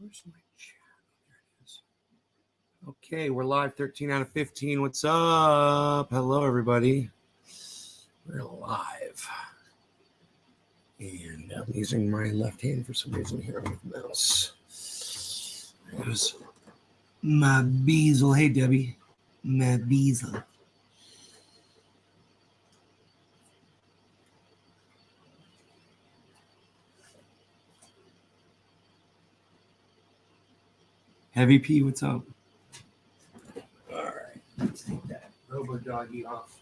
Where's my chat? There it is. Okay, we're live 13 out of 15. What's up? Hello, everybody. We're live. And I'm using my left hand for some reason here with the mouse. There's my Beazle. Hey, Debbie. My Beazle. Heavy P, what's up? All right, let's take that Robo Doggy off.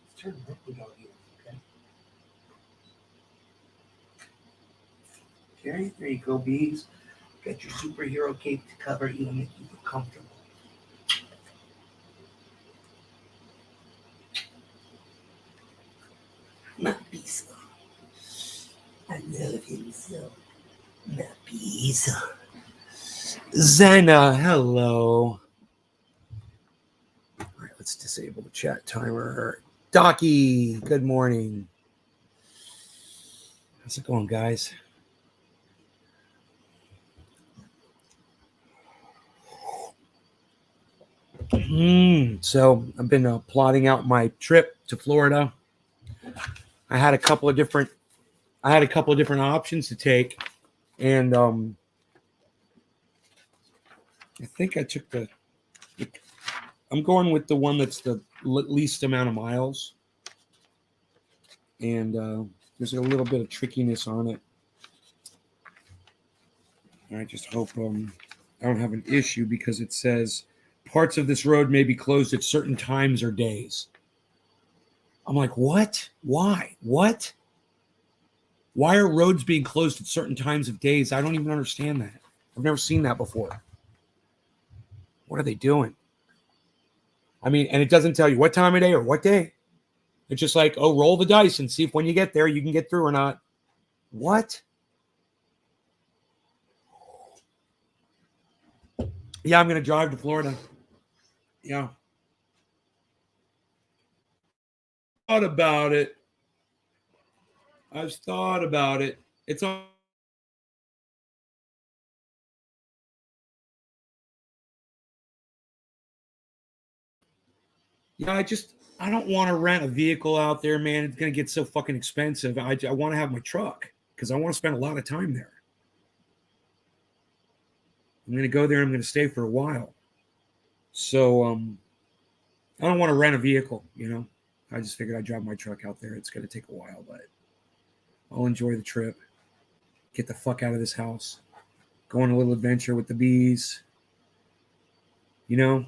Let's turn Robo Doggy off, okay? Okay, there you go, Bees. Got your superhero cape to cover you and make you feel comfortable. My Bees. I love him so. My Bees. Zena, hello. All right, let's disable the chat timer. Docky, good morning. How's it going, guys? So I've been plotting out my trip to Florida. I had a couple of different options to take, and I think I took I'm going with the one that's the least amount of miles, and there's a little bit of trickiness on it. I just hope I don't have an issue because it says parts of this road may be closed at certain times or days. I'm like, what? Why? What? Why are roads being closed at certain times of days? I don't even understand that. I've never seen that before. What are they doing? I mean, and it doesn't tell you what time of day or what day. It's just like, oh, roll the dice and see if when you get there, you can get through or not. What? Yeah, I'm going to drive to Florida. Yeah. Thought about it. I've thought about it. It's on. Yeah, I don't want to rent a vehicle out there, man. It's going to get so fucking expensive. I want to have my truck because I want to spend a lot of time there. I'm going to go there. I'm going to stay for a while. So I don't want to rent a vehicle, you know. I just figured I'd drive my truck out there. It's going to take a while, but I'll enjoy the trip. Get the fuck out of this house. Go on a little adventure with the bees. You know?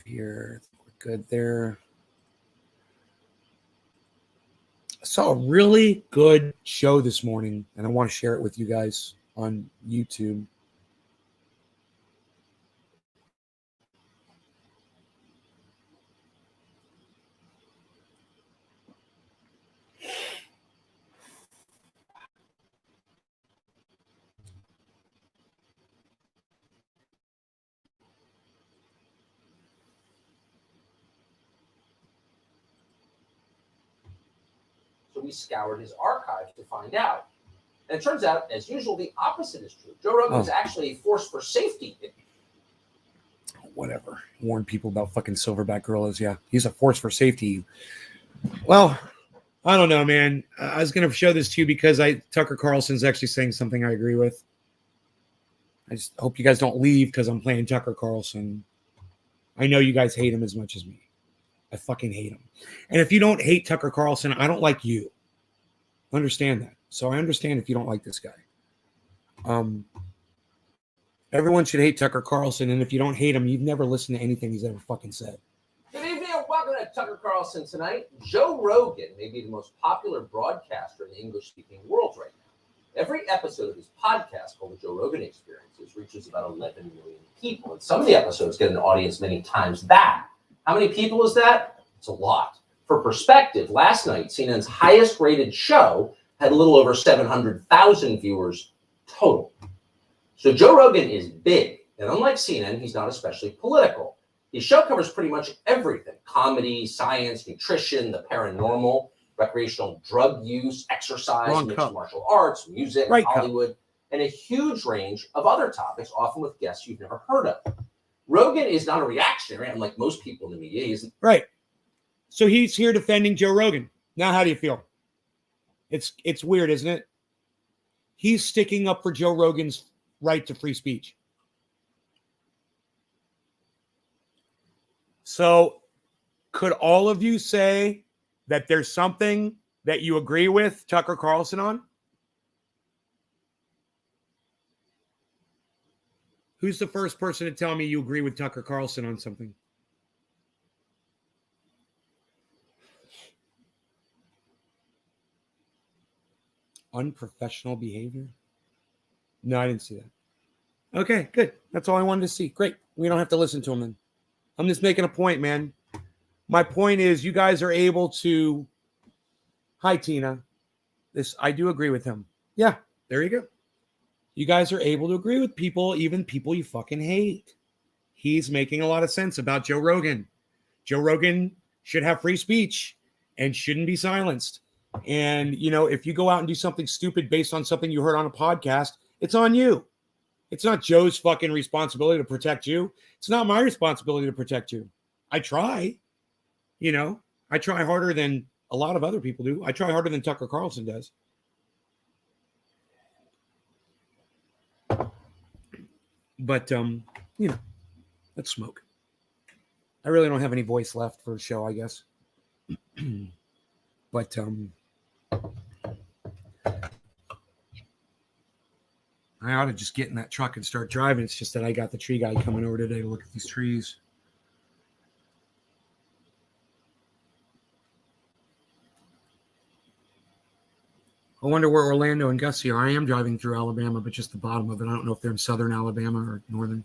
Here, we're good there. I saw a really good show this morning, and I want to share it with you guys on YouTube. So we scoured his archives to find out. And it turns out, as usual, the opposite is true. Joe Rogan is actually a force for safety. Whatever. Warn people about fucking silverback gorillas. Yeah, he's a force for safety. Well, I don't know, man. I was going to show this to you because Tucker Carlson's actually saying something I agree with. I just hope you guys don't leave because I'm playing Tucker Carlson. I know you guys hate him as much as me. I fucking hate him. And if you don't hate Tucker Carlson, I don't like you. Understand that. So I understand if you don't like this guy. Everyone should hate Tucker Carlson, and if you don't hate him, you've never listened to anything he's ever fucking said. Good evening and welcome to Tucker Carlson tonight. Joe Rogan may be the most popular broadcaster in the English-speaking world right now. Every episode of his podcast called The Joe Rogan Experiences reaches about 11 million people, and some of the episodes get an audience many times that. How many people is that? It's a lot. For perspective, last night, CNN's highest-rated show had a little over 700,000 viewers total. So Joe Rogan is big, and unlike CNN, he's not especially political. His show covers pretty much everything: comedy, science, nutrition, the paranormal, recreational drug use, exercise, Wrong mixed cup. martial arts, music, Right cup. Hollywood, and a huge range of other topics, often with guests you've never heard of. Rogan is not a reactionary, unlike most people in the media. He's Right. So he's here defending Joe Rogan. Now, how do you feel? It's weird, isn't it? He's sticking up for Joe Rogan's right to free speech. So could all of you say that there's something that you agree with Tucker Carlson on? Who's the first person to tell me you agree with Tucker Carlson on something? Unprofessional behavior? No, I didn't see that. Okay, good. That's all I wanted to see. Great. We don't have to listen to him then. I'm just making a point, man. My point is you guys are able to... Hi, Tina. I do agree with him. Yeah, there you go. You guys are able to agree with people, even people you fucking hate. He's making a lot of sense about Joe Rogan. Joe Rogan should have free speech and shouldn't be silenced. And, you know, if you go out and do something stupid based on something you heard on a podcast, it's on you. It's not Joe's fucking responsibility to protect you. It's not my responsibility to protect you. I try, you know, I try harder than a lot of other people do. I try harder than Tucker Carlson does. But, you know, let's smoke. I really don't have any voice left for a show, I guess. But, I ought to just get in that truck and start driving. It's just that I got the tree guy coming over today to look at these trees. I wonder where Orlando and Gussie are. I am driving through Alabama, but just the bottom of it. I don't know if they're in southern Alabama or northern.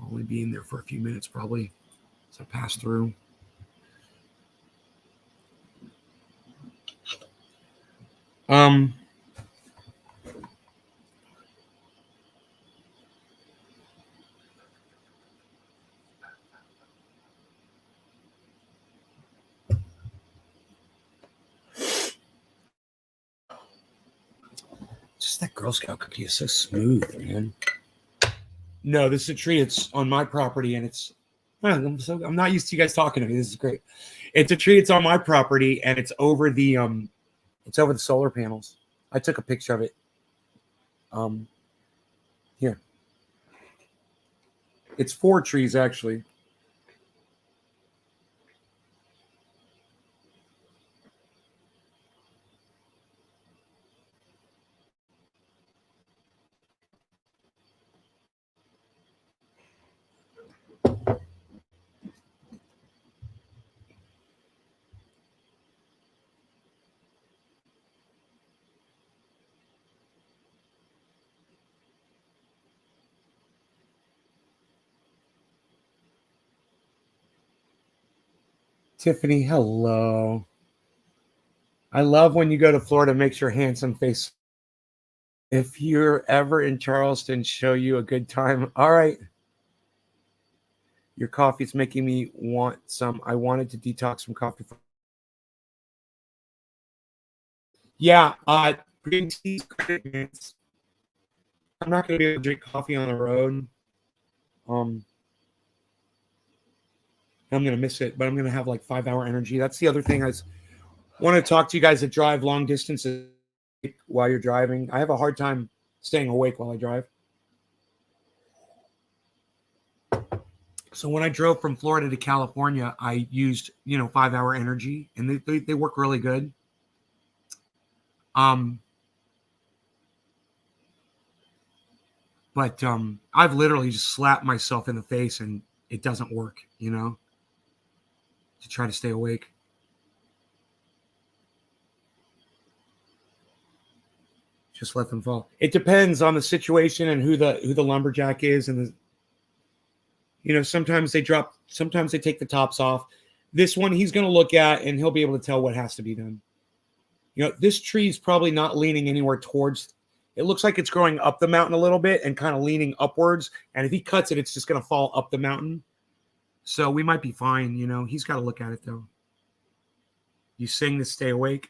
I'll only be in there for a few minutes probably as I pass through. Just that Girl Scout cookie is so smooth, man. No, this is a tree. It's on my property, and it's... I'm not used to you guys talking to me. This is great. It's a tree. It's on my property, and it's over the solar panels. I took a picture of it. Here. It's 4 trees, actually. Tiffany, hello. I love when you go to Florida, it makes your handsome face. If you're ever in Charleston, show you a good time. All right. Your coffee's making me want some. I wanted to detox from coffee. Yeah, green tea's great. I'm not going to be able to drink coffee on the road. I'm going to miss it, but I'm going to have like 5-hour energy. That's the other thing. I want to talk to you guys that drive long distances while you're driving. I have a hard time staying awake while I drive. So when I drove from Florida to California, I used, 5-hour energy, and they work really good. But I've literally just slapped myself in the face, and it doesn't work, to try to stay awake. Just let them fall. It depends on the situation and who the lumberjack is, and sometimes they take the tops off. This one he's going to look at, and he'll be able to tell what has to be done. This tree is probably not leaning anywhere towards. It looks like it's growing up the mountain a little bit and kind of leaning upwards. And if he cuts it, it's just going to fall up the mountain. So we might be fine. You know, he's got to look at it though. You sing to stay awake.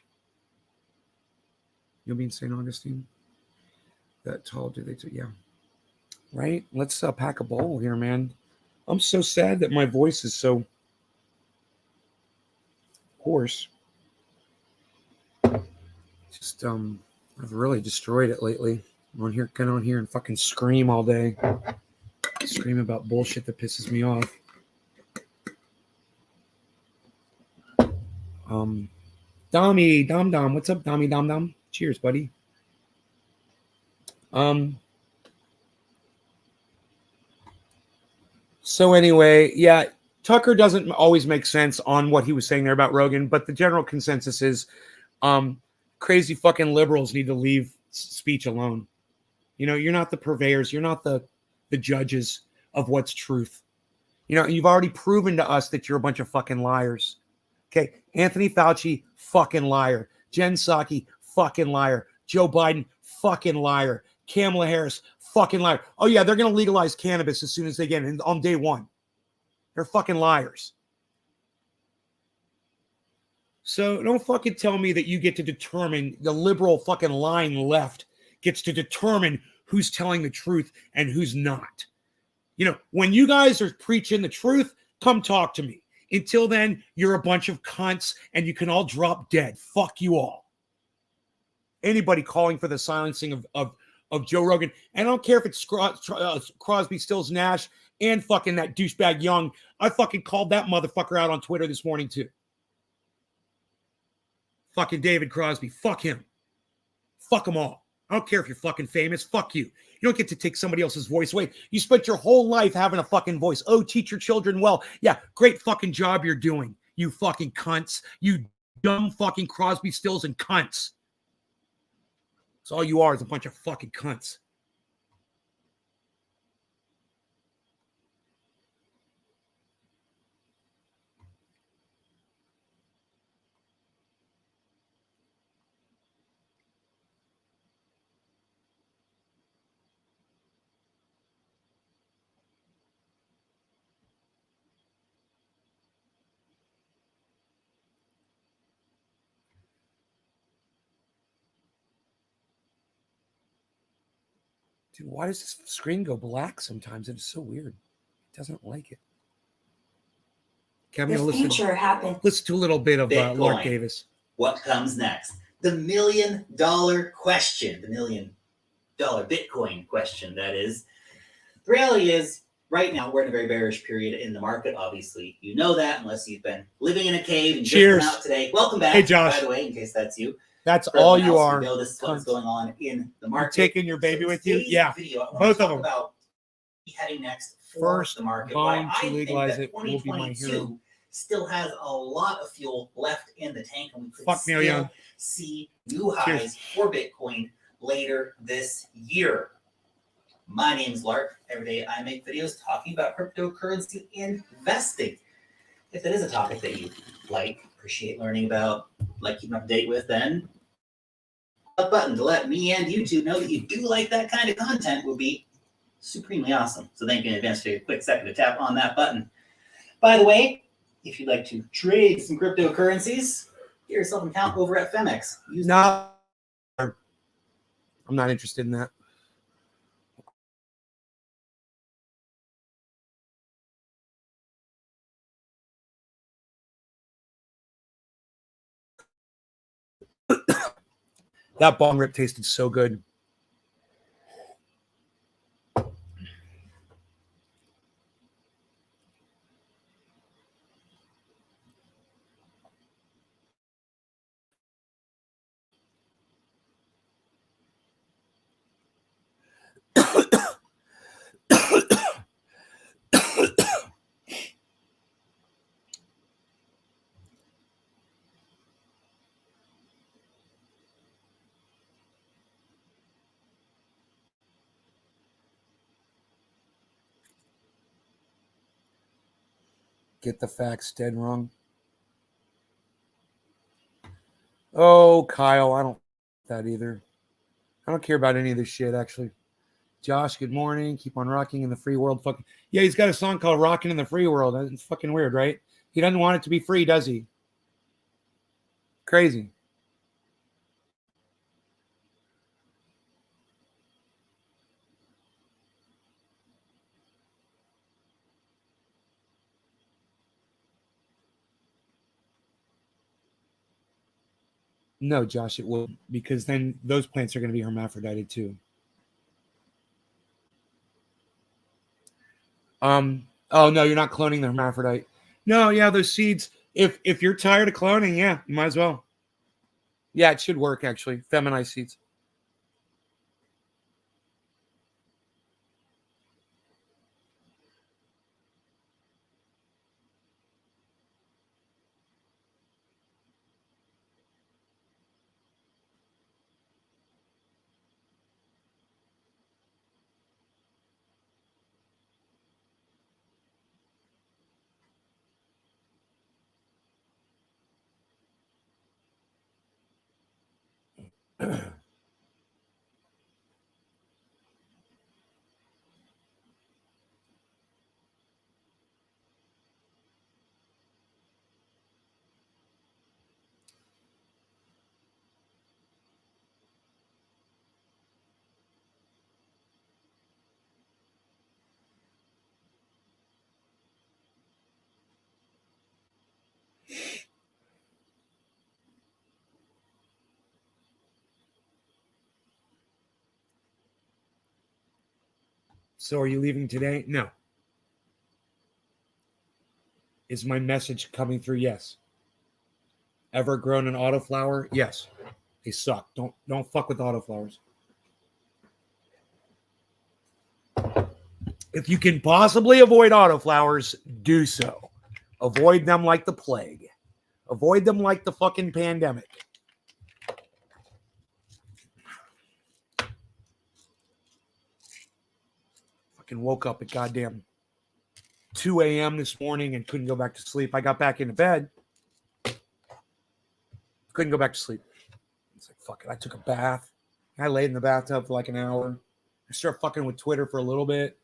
You'll be in St. Augustine. That tall, do they? Yeah. Right? Let's pack a bowl here, man. I'm so sad that my voice is so hoarse. Just I've really destroyed it lately. I'm on here, kind of on here and fucking scream all day. Scream about bullshit that pisses me off. Dommy, Dom, what's up, Dommy, Dom? Cheers, buddy. So anyway, yeah, Tucker doesn't always make sense on what he was saying there about Rogan, but the general consensus is crazy fucking liberals need to leave speech alone. You know, you're not the purveyors, you're not the judges of what's truth. You know, you've already proven to us that you're a bunch of fucking liars. Okay, Anthony Fauci, fucking liar. Jen Psaki, fucking liar. Joe Biden, fucking liar. Kamala Harris, fucking liar. Oh yeah, they're going to legalize cannabis as soon as they get in on day one. They're fucking liars. So don't fucking tell me that you get to determine, the liberal fucking lying left gets to determine who's telling the truth and who's not. You know, when you guys are preaching the truth, come talk to me. Until then, you're a bunch of cunts and you can all drop dead. Fuck you all. Anybody calling for the silencing of Joe Rogan, and I don't care if it's Crosby, Stills, Nash, and fucking that douchebag Young. I fucking called that motherfucker out on Twitter this morning too. Fucking David Crosby. Fuck him. Fuck them all. I don't care if you're fucking famous. Fuck you. You don't get to take somebody else's voice away. You spent your whole life having a fucking voice. Oh, teach your children well. Yeah, great fucking job you're doing, you fucking cunts. You dumb fucking Crosby, Stills, and cunts. That's all you are, is a bunch of fucking cunts. Dude, why does this screen go black sometimes? It's so weird. It doesn't like it. Okay, I'm going to listen to a little bit of Lark Davis. What comes next? The $1 million question. The $1 million Bitcoin question, that is. The reality is, right now, we're in a very bearish period in the market. Obviously, you know that, unless you've been living in a cave and just come out today. Welcome back, hey, Josh. by the way, in case that's you. That's all you are. You know this is what's going on in the market. You're taking your baby with you? Yeah, video, both of them. About heading next first the market. going to legalize it will be my hero. Still has a lot of fuel left in the tank, and we could still see new highs for Bitcoin later this year. My name's Lark. Every day I make videos talking about cryptocurrency investing. If that is a topic that you like, appreciate learning about, like keeping up to date with, then a button to let me and YouTube know that you do like that kind of content would be supremely awesome. So thank you in advance. Take a quick second to tap on that button. By the way, if you'd like to trade some cryptocurrencies, get yourself an account over at Femex. I'm not interested in that. That bong rip tasted so good. Get the facts dead wrong. Oh, Kyle, I don't that either. I don't care about any of this shit, actually. Josh, good morning. Keep on rocking in the free world. Fucking yeah, he's got a song called "Rocking in the Free World." It's fucking weird, right? He doesn't want it to be free, does he? Crazy. No, Josh, it will, because then those plants are going to be hermaphrodited too. Oh no, you're not cloning the hermaphrodite. No, yeah, those seeds. If you're tired of cloning, yeah, you might as well. Yeah, it should work actually. Feminized seeds. So are you leaving today? No. Is my message coming through? Yes. Ever grown an autoflower? Yes. They suck. Don't fuck with autoflowers. If you can possibly avoid autoflowers, do so. Avoid them like the plague. Avoid them like the fucking pandemic. Fucking woke up at goddamn 2 a.m. this morning and couldn't go back to sleep. I got back into bed. Couldn't go back to sleep. It's like, fuck it. I took a bath. I laid in the bathtub for like an hour. I started fucking with Twitter for a little bit.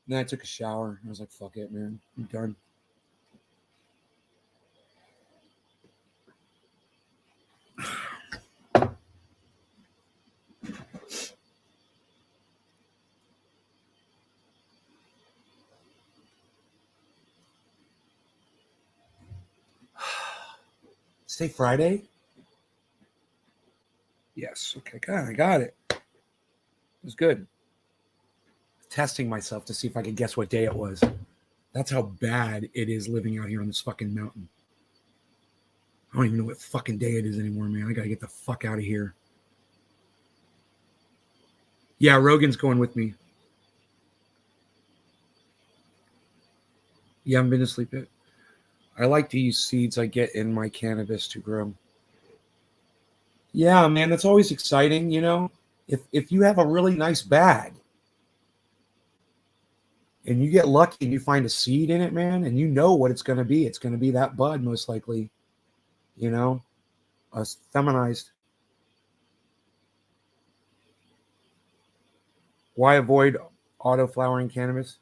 And then I took a shower. I was like, fuck it, man. I'm done. Say Friday? Yes. Okay, good. I got it. It was good. Testing myself to see if I could guess what day it was. That's how bad it is living out here on this fucking mountain. I don't even know what fucking day it is anymore, man. I gotta get the fuck out of here. Yeah, Rogan's going with me. You haven't been to sleep yet? I like to use seeds I get in my cannabis to grow. Yeah, man, that's always exciting, you know? If you have a really nice bag and you get lucky and you find a seed in it, man, and you know what it's going to be. It's going to be that bud, most likely, you know, feminized. Why avoid auto-flowering cannabis?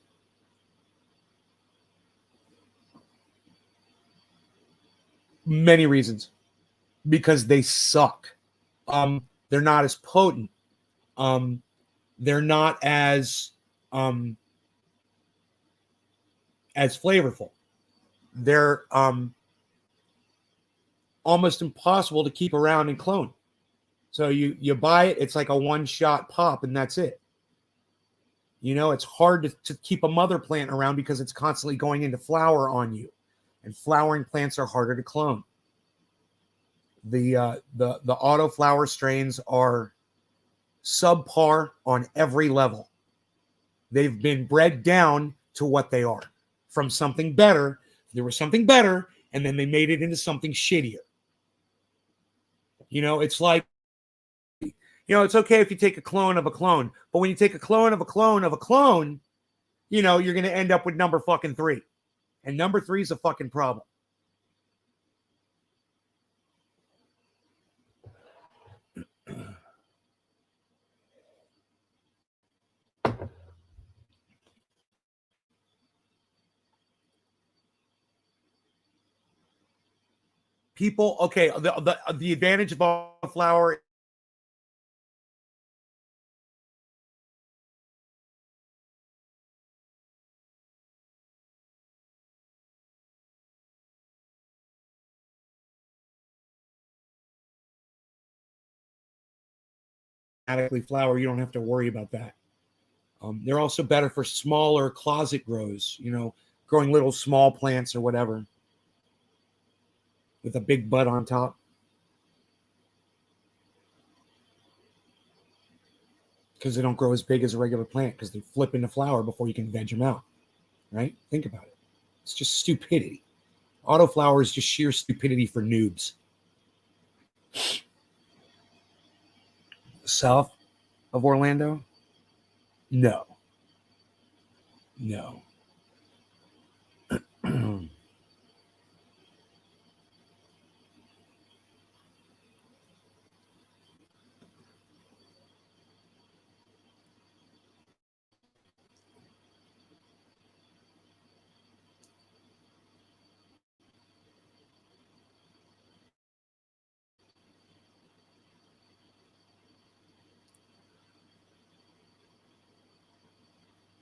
Many reasons. Because they suck. They're not as potent. They're not as flavorful. They're almost impossible to keep around and clone. So you buy it, it's like a one-shot pop, and that's it. You know, it's hard to keep a mother plant around because it's constantly going into flower on you. And flowering plants are harder to clone. The auto flower strains are subpar on every level. They've been bred down to what they are from something better. There was something better, and then they made it into something shittier. You know, it's like, you know, it's okay if you take a clone of a clone, but when you take a clone of a clone of a clone, you know, you're going to end up with number fucking 3. And number 3 is a fucking problem. People, okay, the advantage of autoflower flower, you don't have to worry about that. They're also better for smaller closet grows, growing little small plants or whatever with a big bud on top. Because they don't grow as big as a regular plant because they flip into flower before you can veg them out, right? Think about it. It's just stupidity. Autoflower is just sheer stupidity for noobs. South of Orlando? No. No.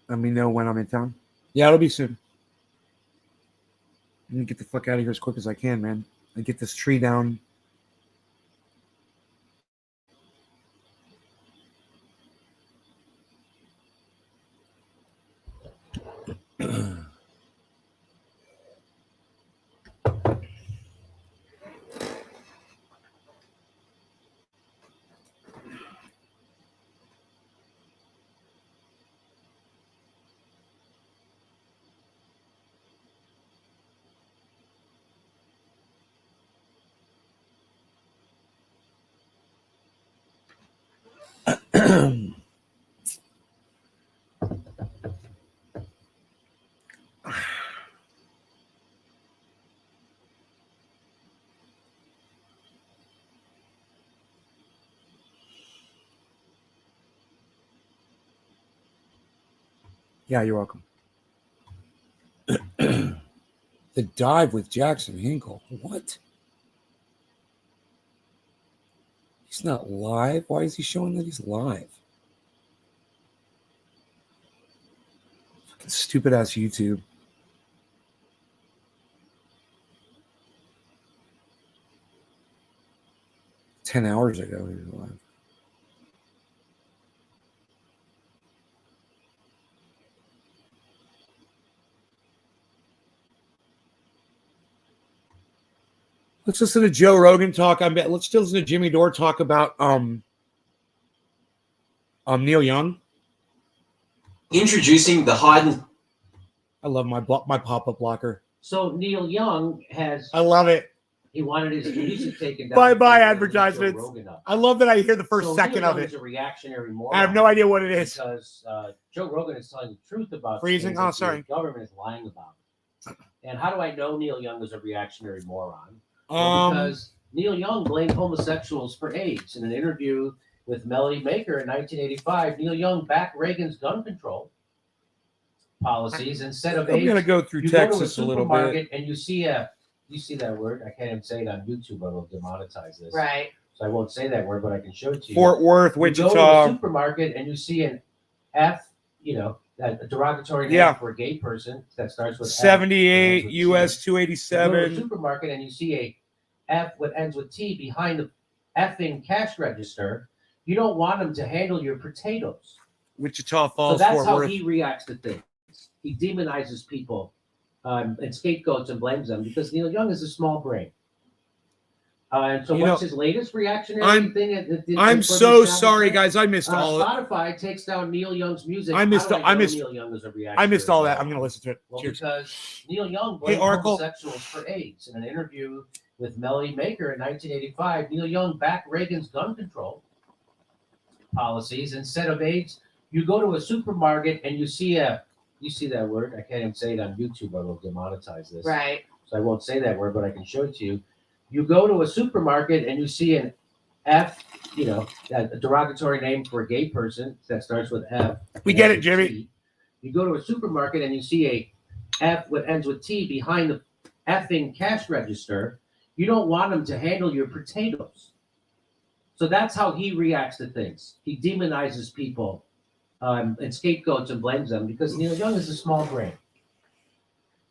Let me know when I'm in town. Yeah, it'll be soon. Let me get the fuck out of here as quick as I can, man. And get this tree down. Yeah, you're welcome. The dive with Jackson Hinkle. What? He's not live? Why is he showing that he's live? Fucking stupid ass YouTube. $10 hours ago he was live. Let's listen to Joe Rogan talk. Let's still listen to Jimmy Dore talk about Neil Young. Introducing the Hyden. I love my pop-up blocker. So Neil Young has. I love it. He wanted his music taken down. Bye advertisements. I love that I hear the first second Neil of Young it. is a reactionary moron. I have no idea what it is. Because Joe Rogan is telling the truth about Freezing. things Oh, that sorry. The government is lying about. And how do I know Neil Young is a reactionary moron? Well, because Neil Young blamed homosexuals for AIDS. In an interview with Melody Maker in 1985, Neil Young backed Reagan's gun control policies instead of AIDS. I'm gonna go through you Texas go to a little supermarket bit. and you see that word. I can't even say it on YouTube, or it'll demonetize this. Right. So I won't say that word, but I can show it to you. Fort Worth, You go to a Wichita. supermarket and you see an F, a derogatory name Yeah. for a gay person that starts with F, 78 ends with US T. You go to a 287. supermarket and you see a F what ends with T behind the effing cash register. You don't want them to handle your potatoes. Wichita So Falls, that's Fort how Worth. he reacts to things. He demonizes people and scapegoats and blames them because Neil Young is a small brain. And so what's his latest reactionary thing? I'm so sorry, guys. I missed all of it. Spotify takes down Neil Young's music. I missed How do I missed Neil Young is a reactionary. I missed all that. I'm gonna listen to it. Well, Cheers. because Neil Young blamed Oracle. homosexuals for AIDS. In an interview with Melody Maker in 1985, Neil Young backed Reagan's gun control policies instead of AIDS. You go to a supermarket and you see that word. I can't even say it on YouTube, or it'll demonetize this. Right. So I won't say that word, but I can show it to you. You go to a supermarket and you see an F, a derogatory name for a gay person that starts with F. We get it, Jimmy. You go to a supermarket and you see a F what ends with T behind the effing cash register. You don't want him to handle your potatoes. So that's how he reacts to things. He demonizes people and scapegoats and blames them because Neil Young is a small brain.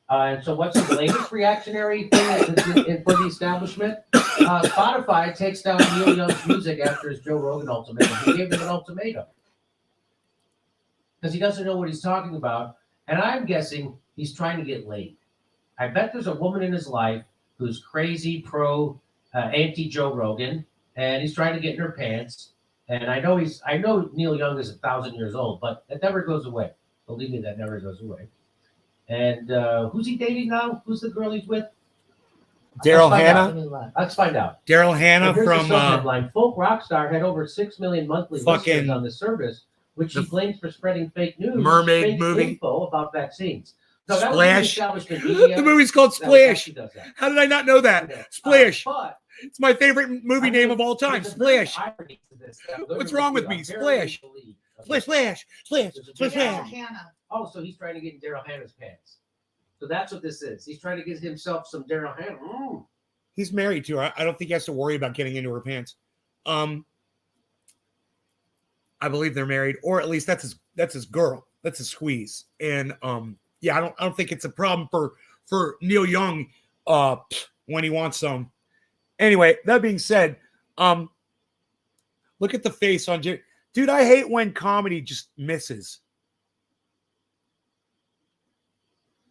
And so what's the latest reactionary thing for the establishment? Spotify takes down Neil Young's music after his Joe Rogan ultimatum. He gave him an ultimatum because he doesn't know what he's talking about. And I'm guessing he's trying to get laid. I bet there's a woman in his life who's crazy anti Joe Rogan, and he's trying to get in her pants. And I know Neil Young is 1,000 years old, but that never goes away. Believe me, that never goes away. And who's he dating now? Who's the girl he's with? Daryl Hannah. Let's find out. Daryl Hannah Here's from the headline. Folk rock star had over 6 million monthly listeners on the service, which he blames for spreading fake news, Mermaid fake movie info about vaccines. So that Splash. Was the media. The movie's called Splash. Does that. How did I not know that? Okay. Splash. But It's my favorite movie name of all time. there's a very Splash. irony to this that I'm What's gonna wrong with do. me? I'm very Splash. believe. Splash, splash, splash, splash, Daryl splash. Hannah. Oh, so he's trying to get in Daryl Hannah's pants. So that's what this is. He's trying to get himself some Daryl Hannah. He's married to her. I don't think he has to worry about getting into her pants. I believe they're married, or at least that's his girl. That's his squeeze. And yeah, I don't think it's a problem for Neil Young when he wants some. Anyway, that being said, look at the face on Jim. Dude, I hate when comedy just misses.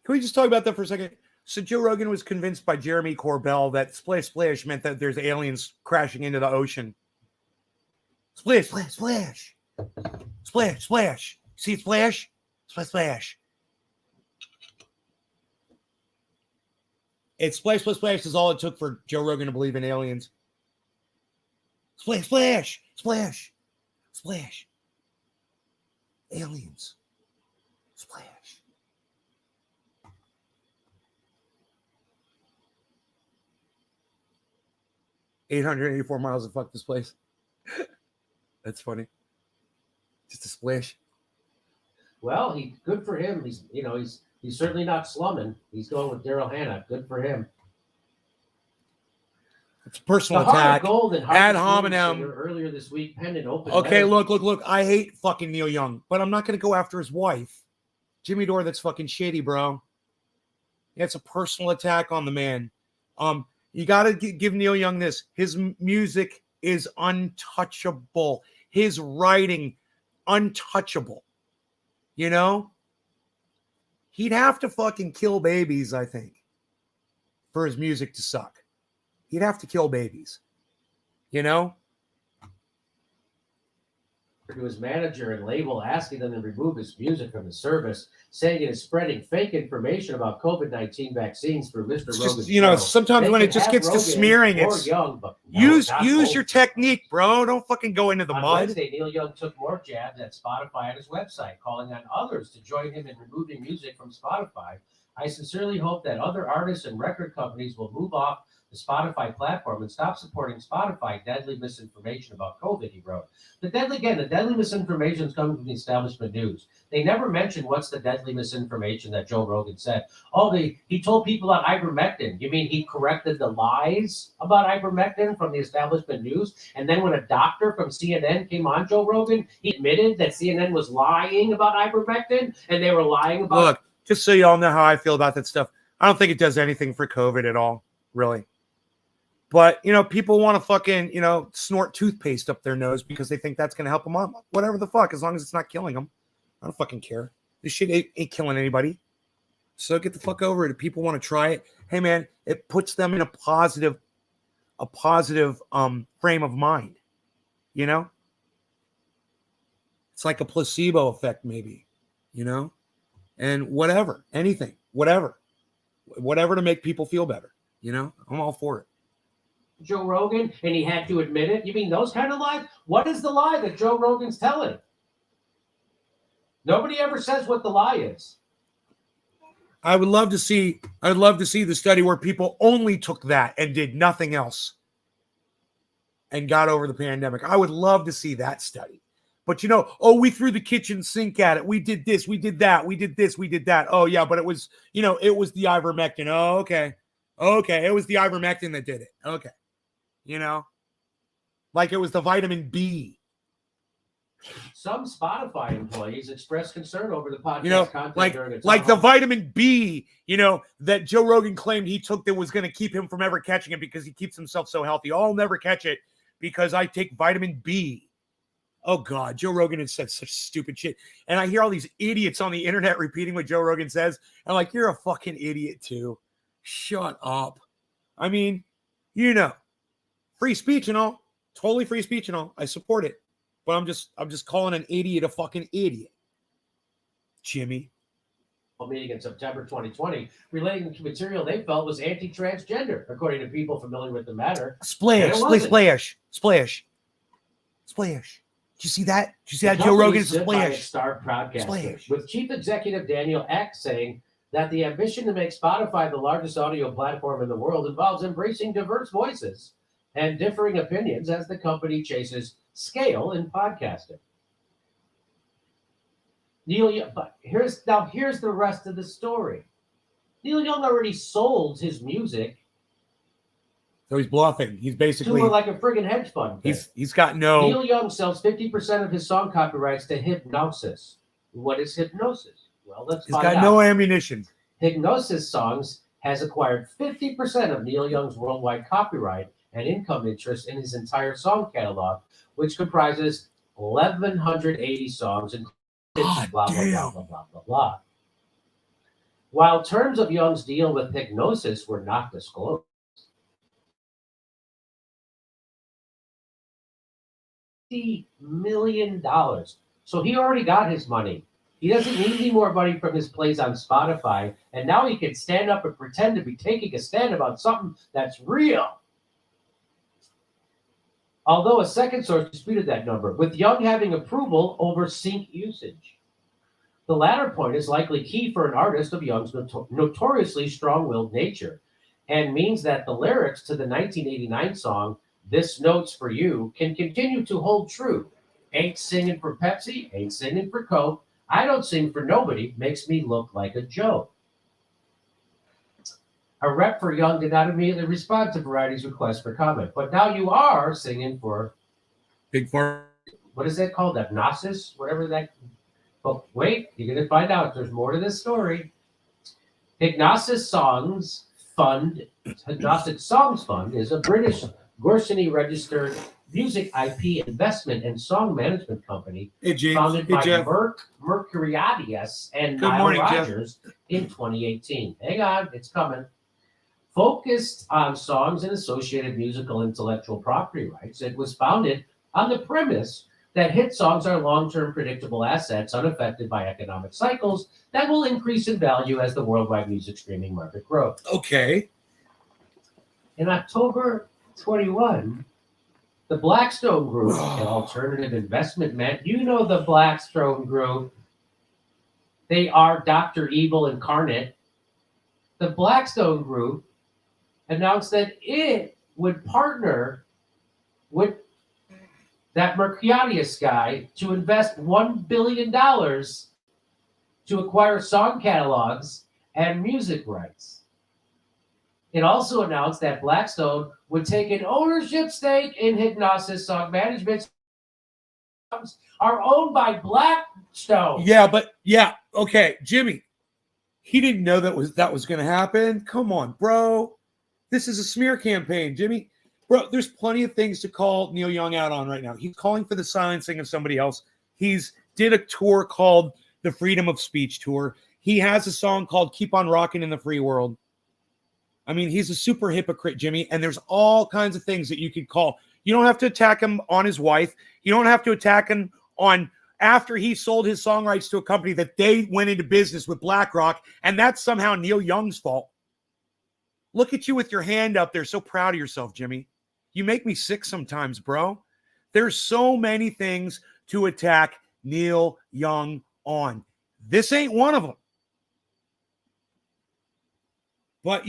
Can we just talk about that for a second? So Joe Rogan was convinced by Jeremy Corbell that splash, splash meant that there's aliens crashing into the ocean. Splash, splash, splash. Splash, splash. See splash? Splash, splash. It's splash, splash, splash is all it took for Joe Rogan to believe in aliens. Splash, splash, splash, splash. Aliens. Splash. $884 miles to fuck this place. That's funny. Just a splash. Well, good for him. He's certainly not slumming. He's going with Daryl Hannah. Good for him. It's a personal The Heart attack. of Gold and Ad Harvest Moon hominem. singer earlier this week penned an open Okay, letter. look. I hate fucking Neil Young, but I'm not going to go after his wife. Jimmy Dore, that's fucking shady, bro. Yeah, it's a personal attack on the man. You got to give Neil Young this. His music is untouchable. His writing, untouchable. You know? He'd have to fucking kill babies, I think, for his music to suck. He'd have to kill babies. You know? To his manager and label, asking them to remove his music from the service, saying it is spreading fake information about COVID-19 vaccines through Mr. It's Rogan's just, you know, show. sometimes They when can it just have gets to Rogan smearing, or it's Young, but no, use not your both. technique, bro. Don't fucking go into the On mud. Wednesday, Neil Young took more jabs at Spotify at his website, calling on others to join him in removing music from Spotify. I sincerely hope that other artists and record companies will move off the Spotify platform and stop supporting Spotify deadly misinformation about COVID, he wrote. The deadly misinformation is coming from the establishment news. They never mention what's the deadly misinformation that Joe Rogan said. Oh, he told people about ivermectin. You mean he corrected the lies about ivermectin from the establishment news? And then when a doctor from CNN came on Joe Rogan, he admitted that CNN was lying about ivermectin and they were lying about... Look, just so y'all know how I feel about that stuff, I don't think it does anything for COVID at all, really. But, you know, people want to fucking, you know, snort toothpaste up their nose because they think that's going to help them out. Whatever the fuck, as long as it's not killing them. I don't fucking care. This shit ain't killing anybody. So get the fuck over it. If people want to try it, hey, man, it puts them in a positive frame of mind. You know? It's like a placebo effect, maybe. You know? And whatever, anything, whatever to make people feel better. You know? I'm all for it. Joe Rogan, and he had to admit it. You mean those kind of lies? What is the lie that Joe Rogan's telling? Nobody ever says what the lie is. I'd love to see the study where people only took that and did nothing else and got over the pandemic. I would love to see that study. But, you know, oh, we threw the kitchen sink at it. We did this, we did that, we did this, we did that. Oh, yeah, but it was, you know, it was the ivermectin. Oh, okay. Okay, it was the ivermectin that did it. Okay. You know, like it was the vitamin B. Some Spotify employees expressed concern over the podcast You know, content during its like the own- vitamin B, that Joe Rogan claimed he took that was going to keep him from ever catching it because he keeps himself so healthy. Oh, I'll never catch it because I take vitamin B. Oh, God, Joe Rogan has said such stupid shit. And I hear all these idiots on the internet repeating what Joe Rogan says. I'm like, you're a fucking idiot, too. Shut up. I mean, free speech and all. Totally free speech and all. I support it. But I'm just calling an idiot a fucking idiot. Jimmy. meeting in September 2020 relating to material they felt was anti-transgender, according to people familiar with the matter. Splash. Did you see that? Did you see that? Joe Rogan's splash. Star broadcaster, Splash. with Chief Executive Daniel Ek saying that the ambition to make Spotify the largest audio platform in the world involves embracing diverse voices and differing opinions as the company chases scale in podcasting. But here's the rest of the story. Neil Young already sold his music So he's bluffing. He's basically to like a friggin' hedge fund. he's got no. Neil Young sells 50% of his song copyrights to Hypnosis. What is Hypnosis? Well, let's He's find got out. no ammunition. Hypnosis Songs has acquired 50% of Neil Young's worldwide copyright and income interest in his entire song catalog, which comprises 1,180 songs and God blah, blah, damn. blah, blah, blah, blah, blah. While terms of Young's deal with Hypnosis were not disclosed, $50 million. So he already got his money. He doesn't need any more money from his plays on Spotify. And now he can stand up and pretend to be taking a stand about something that's real. Although a second source disputed that number, with Young having approval over sync usage. The latter point is likely key for an artist of Young's notoriously strong-willed nature, and means that the lyrics to the 1989 song, This Note's For You, can continue to hold true. Ain't singing for Pepsi, ain't singing for Coke, I don't sing for nobody, makes me look like a joke. A rep for Young did not immediately respond to Variety's request for comment, but now you are singing for, Big fart. what is that called? Hypnosis? Whatever that. But wait, you're going to find out. There's more to this story. Hypnosis Songs Fund is a British Gorseny registered music IP investment and song management company Hey, James. founded Hey, by Jeff. Mercuriadis and Good Nile morning, Jeff. Rodgers in 2018. Hang on, it's coming. Focused on songs and associated musical intellectual property rights, it was founded on the premise that hit songs are long-term predictable assets unaffected by economic cycles that will increase in value as the worldwide music streaming market grows. Okay. In October 21, the Blackstone Group, an alternative investment man, you know the Blackstone Group. They are Dr. Evil incarnate. The Blackstone Group announced that it would partner with that Mercuriadis guy to invest $1 billion to acquire song catalogs and music rights. It also announced that Blackstone would take an ownership stake in Hypnosis Song Management. Songs are owned by Blackstone. Yeah. Okay, Jimmy. He didn't know that was going to happen. Come on, bro. This is a smear campaign, Jimmy. Bro, there's plenty of things to call Neil Young out on right now. He's calling for the silencing of somebody else. He's did a tour called the Freedom of Speech Tour. He has a song called Keep on Rocking in the Free World. I mean, he's a super hypocrite, Jimmy, and there's all kinds of things that you could call. You don't have to attack him on his wife. You don't have to attack him on after he sold his song rights to a company that they went into business with BlackRock, and that's somehow Neil Young's fault. Look at you with your hand up there, so proud of yourself, Jimmy. You make me sick sometimes, bro. There's so many things to attack Neil Young on. This ain't one of them. But,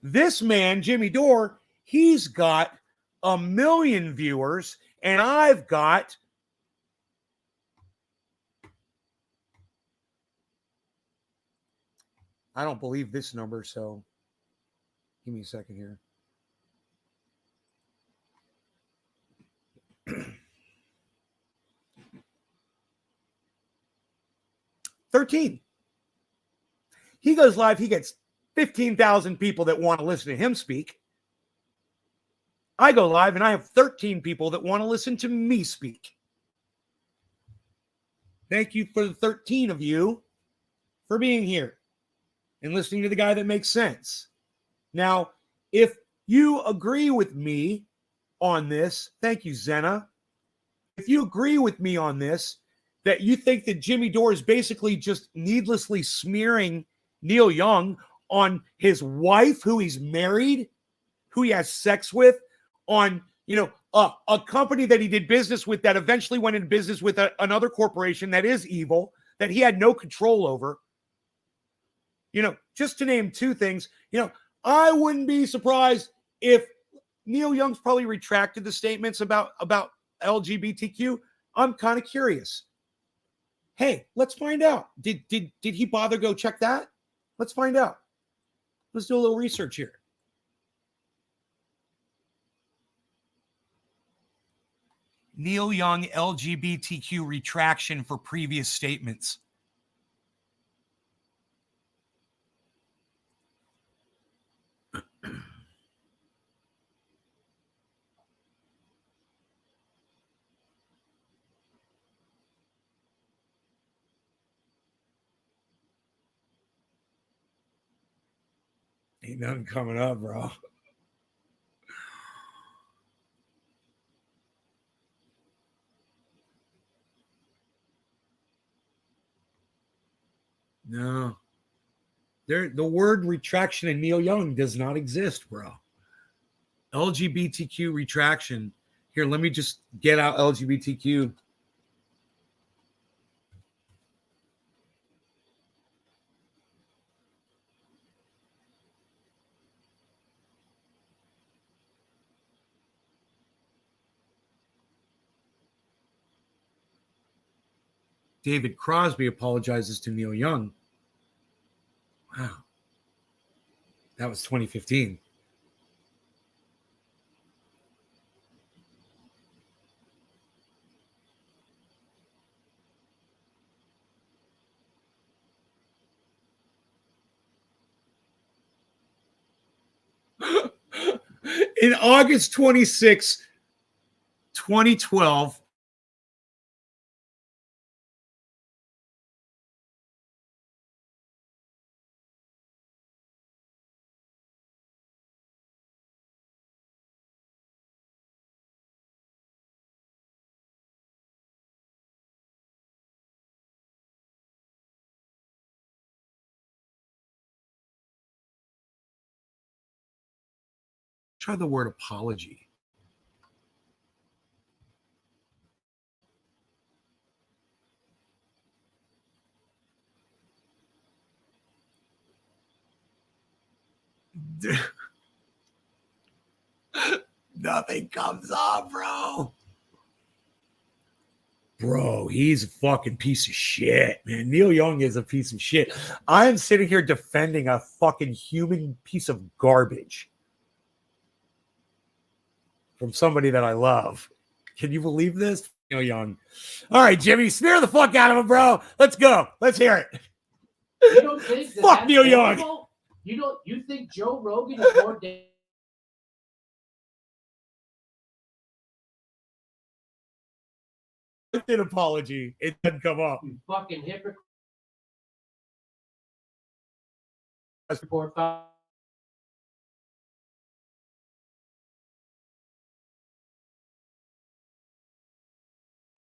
this man, Jimmy Dore, he's got 1 million viewers, and I've got I don't believe this number, so Give me a second here. $13. He goes live. He gets 15,000 people that want to listen to him speak. I go live and I have 13 people that want to listen to me speak. Thank you for the 13 of you for being here and listening to the guy that makes sense. Now, if you agree with me on this, thank you, Zena. If you agree with me on this, that you think that Jimmy Dore is basically just needlessly smearing Neil Young on his wife, who he's married, who he has sex with, on, a company that he did business with that eventually went into business with another corporation that is evil, that he had no control over. Just to name two things, I wouldn't be surprised if Neil Young's probably retracted the statements about LGBTQ. I'm kind of curious. Hey, let's find out. Did he bother go check that? Let's find out. Let's do a little research here. Neil Young LGBTQ retraction for previous statements. Ain't nothing coming up, bro. No. The word retraction in Neil Young does not exist, bro. LGBTQ retraction. Here, let me just get out LGBTQ. David Crosby apologizes to Neil Young. Wow. That was 2015. In August 26, 2012, try the word apology. Nothing comes up, bro. Bro, he's a fucking piece of shit, man. Neil Young is a piece of shit. I am sitting here defending a fucking human piece of garbage from somebody that I love. Can you believe this? Neil Young. All right, Jimmy, smear the fuck out of him, bro. Let's go. Let's hear it. You don't think Fuck Neil Young. You think Joe Rogan is more An apology. It didn't come up. you fucking hypocrite?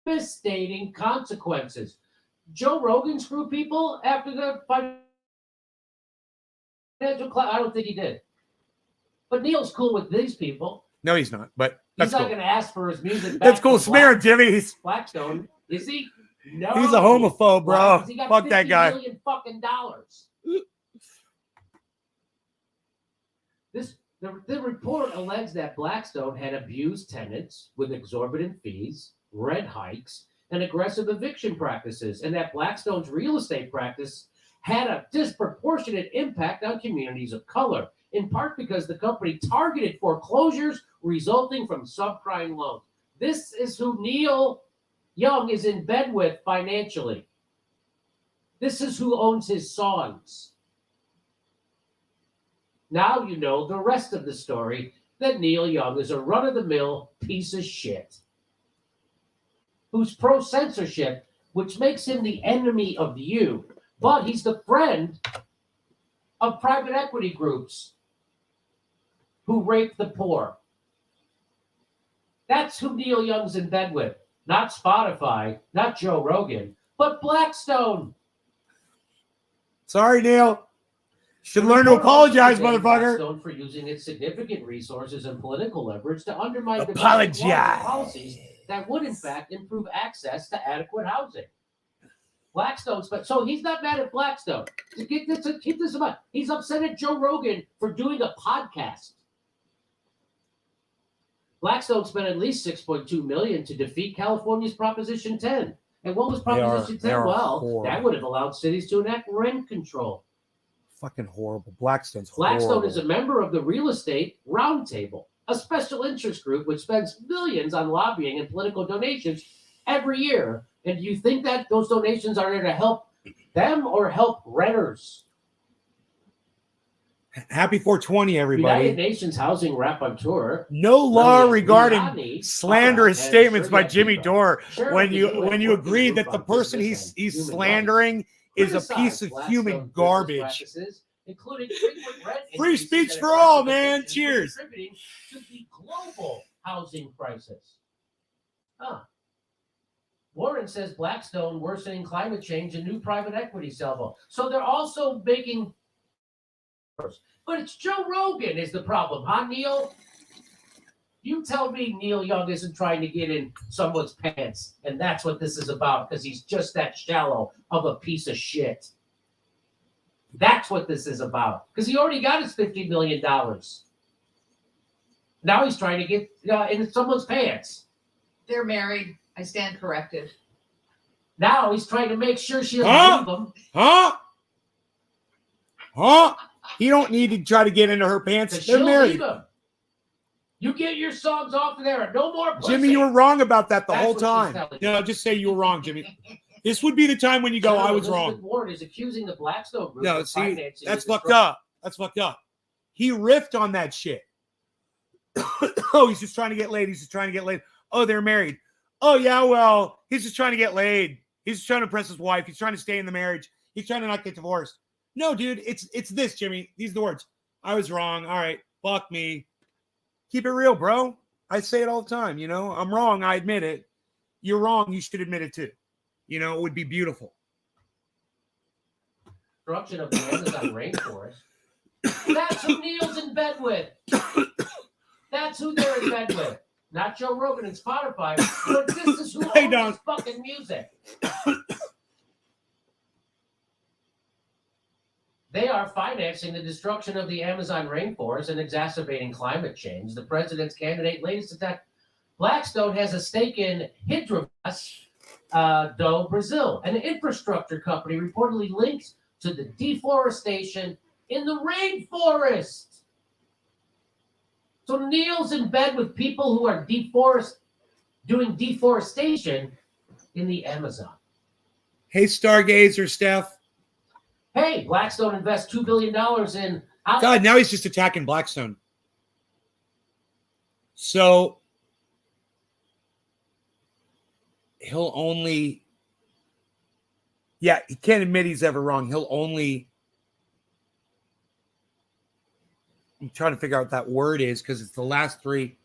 Devastating consequences. Joe Rogan screwed people after the financial class. I don't think he did. But Neil's cool with these people. No, he's not. But He's that's not cool. going to ask for his music back. That's cool. Smear him, Jimmy. He's Blackstone. Is he? No. a homophobe, bro. He got Fuck that guy. $50 million fucking dollars. The report alleged that Blackstone had abused tenants with exorbitant fees, rent hikes, and aggressive eviction practices, and that Blackstone's real estate practice had a disproportionate impact on communities of color, in part because the company targeted foreclosures resulting from subprime loans. This is who Neil Young is in bed with financially. This is who owns his songs. Now you know the rest of the story, that Neil Young is a run-of-the-mill piece of shit who's pro-censorship, which makes him the enemy of you. But he's the friend of private equity groups who rape the poor. That's who Neil Young's in bed with. Not Spotify, not Joe Rogan, but Blackstone. Sorry, Neil. Should learn to apologize, Blackstone motherfucker. for using its significant resources and political leverage to undermine Apologize. domestic policies that would, in fact, improve access to adequate housing. Blackstone's, but so he's not mad at Blackstone. To keep this in mind, he's upset at Joe Rogan for doing a podcast. Blackstone spent at least $6.2 million to defeat California's Proposition 10. And what was Proposition 10? Well, horrible. that would have allowed cities to enact rent control. Fucking horrible. Blackstone Blackstone is a member of the Real Estate Roundtable, a special interest group which spends millions on lobbying and political donations every year. And do you think that those donations are there to help them or help renters? Happy 420, everybody. United Nations Housing Rapporteur. No law Lilia regarding Giuliani, slanderous and statements by Sergey Jimmy Kiva. Dore Share when with you the when UN you Working agree Group that the on person Business he's and Human slandering is a Criticized piece of Blackstone human business garbage. practices, including frequent rent Free increases speech and for all, aggressive man. evictions Cheers. contributing to the global housing crisis. Warren says Blackstone worsening climate change and new private equity salvo. So they're also making. But it's Joe Rogan is the problem, huh, Neil? You tell me Neil Young isn't trying to get in someone's pants, and that's what this is about, because he's just that shallow of a piece of shit. That's what this is about, because he already got his $50 million. Now he's trying to get in someone's pants. They're married. I stand corrected. Now he's trying to make sure she doesn't Huh? leave him. Huh? He don't need to try to get into her pants. Because They're she'll married. leave him. You get your songs off of there. No more pussy. Jimmy, you were wrong about that the That's whole what she's time. telling No, you. just say you were wrong, Jimmy. This would be the time when you go, I was Elizabeth wrong. Warren is accusing the Blackstone group No, of see, financing that's the fucked destruction- up. That's fucked up. He riffed on that shit. Oh, he's just trying to get laid. He's just trying to get laid. Oh, they're married. Oh, yeah, well, he's just trying to get laid. He's just trying to impress his wife. He's trying to stay in the marriage. He's trying to not get divorced. No, dude, it's this, Jimmy. These are the words. I was wrong. All right, fuck me. Keep it real, bro. I say it all the time. You know, I'm wrong. I admit it. You're wrong. You should admit it too. You know, it would be beautiful. Destruction of the Amazon rainforest. That's who Neil's in bed with. That's who they're in bed with. Not Joe Rogan and Spotify, but this is who Hey, owns Don. this fucking music. They are financing the destruction of the Amazon rainforest and exacerbating climate change. The president's candidate latest attack. Blackstone has a stake in Hidrovas do Brazil, an infrastructure company reportedly linked to the deforestation in the rainforest. So Neil's in bed with people who are doing deforestation in the Amazon. Hey, Stargazer, Steph. Hey, Blackstone invests $2 billion in. God, now he's just attacking Blackstone. So he'll only, yeah, he can't admit he's ever wrong. He'll only, I'm trying to figure out what that word is because it's the last three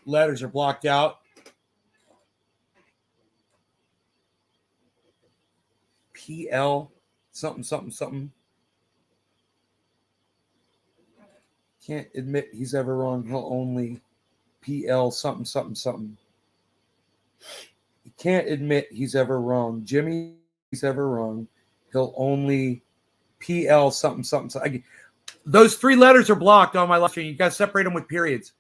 letters are blocked out. PL something, something, something. Can't admit he's ever wrong. He'll only PL something, something, something. He can't admit he's ever wrong. Jimmy, he's ever wrong. He'll only PL something, something, something. Those three letters are blocked on my live stream. You got to separate them with periods.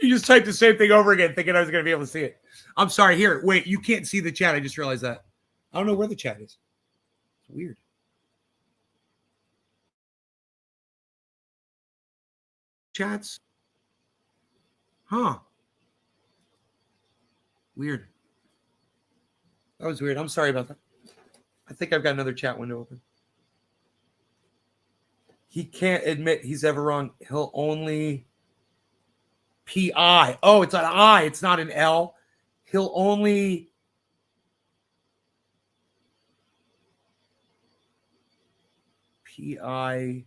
You just typed the same thing over again, thinking I was going to be able to see it. I'm sorry. Here, wait. You can't see the chat. I just realized that. I don't know where the chat is. It's weird. Chats. Huh. Weird. That was weird. I'm sorry about that. I think I've got another chat window open. He can't admit he's ever wrong. He'll only PI. Oh, it's an I. It's not an L. He'll only PI.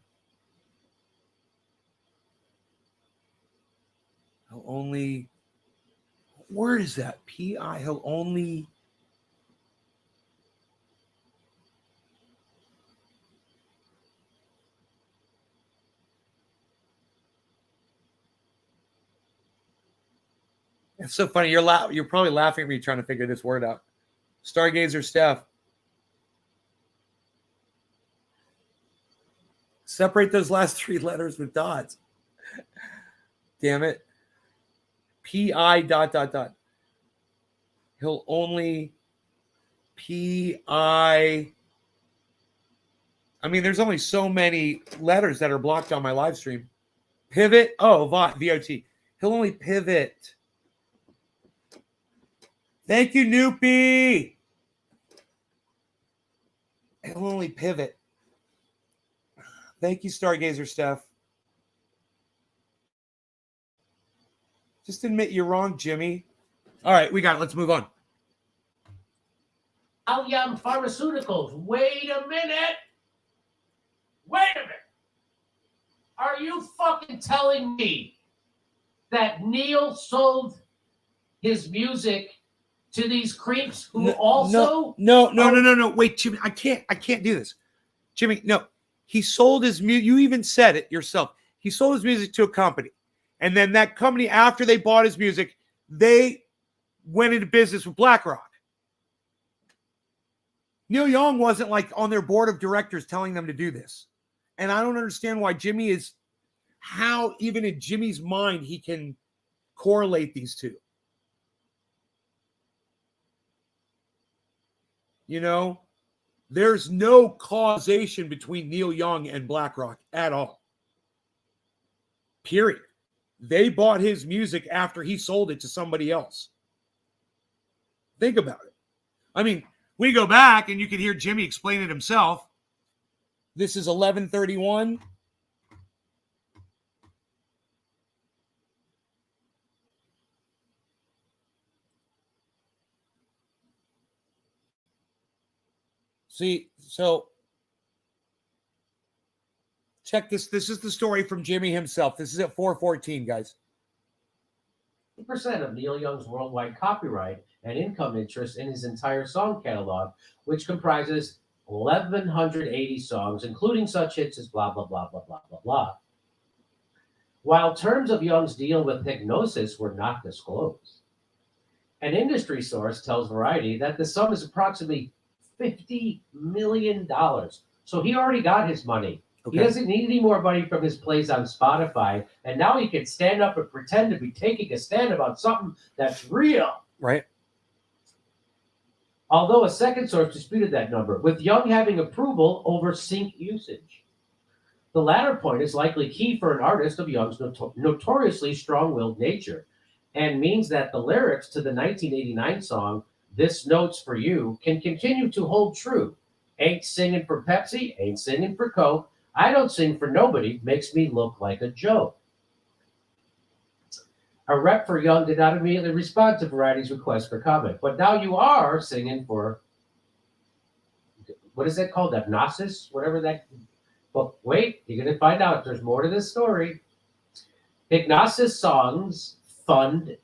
He'll only. What word is that? PI. He'll only. It's so funny. You're probably laughing at me trying to figure this word out. Stargazer Steph. Separate those last three letters with dots. Damn it. PI ... He'll only PI. I mean, there's only so many letters that are blocked on my live stream. Pivot. Oh, VOT. He'll only pivot. Thank you, Noopy. He'll only pivot. Thank you, Stargazer Steph. Just admit you're wrong, Jimmy. All right, we got it. Let's move on. Allium Pharmaceuticals. Wait a minute. Wait a minute. Are you fucking telling me that Neil sold his music to these creeps who No. Wait, Jimmy, I can't do this. Jimmy, no. He sold his music. You even said it yourself. He sold his music to a company. And then that company, after they bought his music, they went into business with BlackRock. Neil Young wasn't like on their board of directors telling them to do this. And I don't understand why Jimmy is, how even in Jimmy's mind he can correlate these two. You know, there's no causation between Neil Young and BlackRock at all. Period. They bought his music after he sold it to somebody else. Think about it. I mean, we go back and you can hear Jimmy explain it himself. This is 11:31. See, so check this. This is the story from Jimmy himself. This is at 4:14, guys. 50% of Neil Young's worldwide copyright and income interest in his entire song catalog, which comprises 1,180 songs, including such hits as blah, blah, blah, blah, blah, blah, blah. While terms of Young's deal with Hipgnosis were not disclosed, an industry source tells Variety that the sum is approximately $50 million. So he already got his money. Okay. He doesn't need any more money from his plays on Spotify. And now he can stand up and pretend to be taking a stand about something that's real. Right. Although a second source disputed that number, with Young having approval over sync usage. The latter point is likely key for an artist of Young's notoriously strong-willed nature, and means that the lyrics to the 1989 song, This Note's For You, can continue to hold true. Ain't singing for Pepsi, ain't singing for Coke. I don't sing for nobody, makes me look like a joke. A rep for Young did not immediately respond to Variety's request for comment, but now you are singing for, what is that called? Hipgnosis? Whatever that. But wait, you're going to find out there's more to this story. Hipgnosis Songs Fund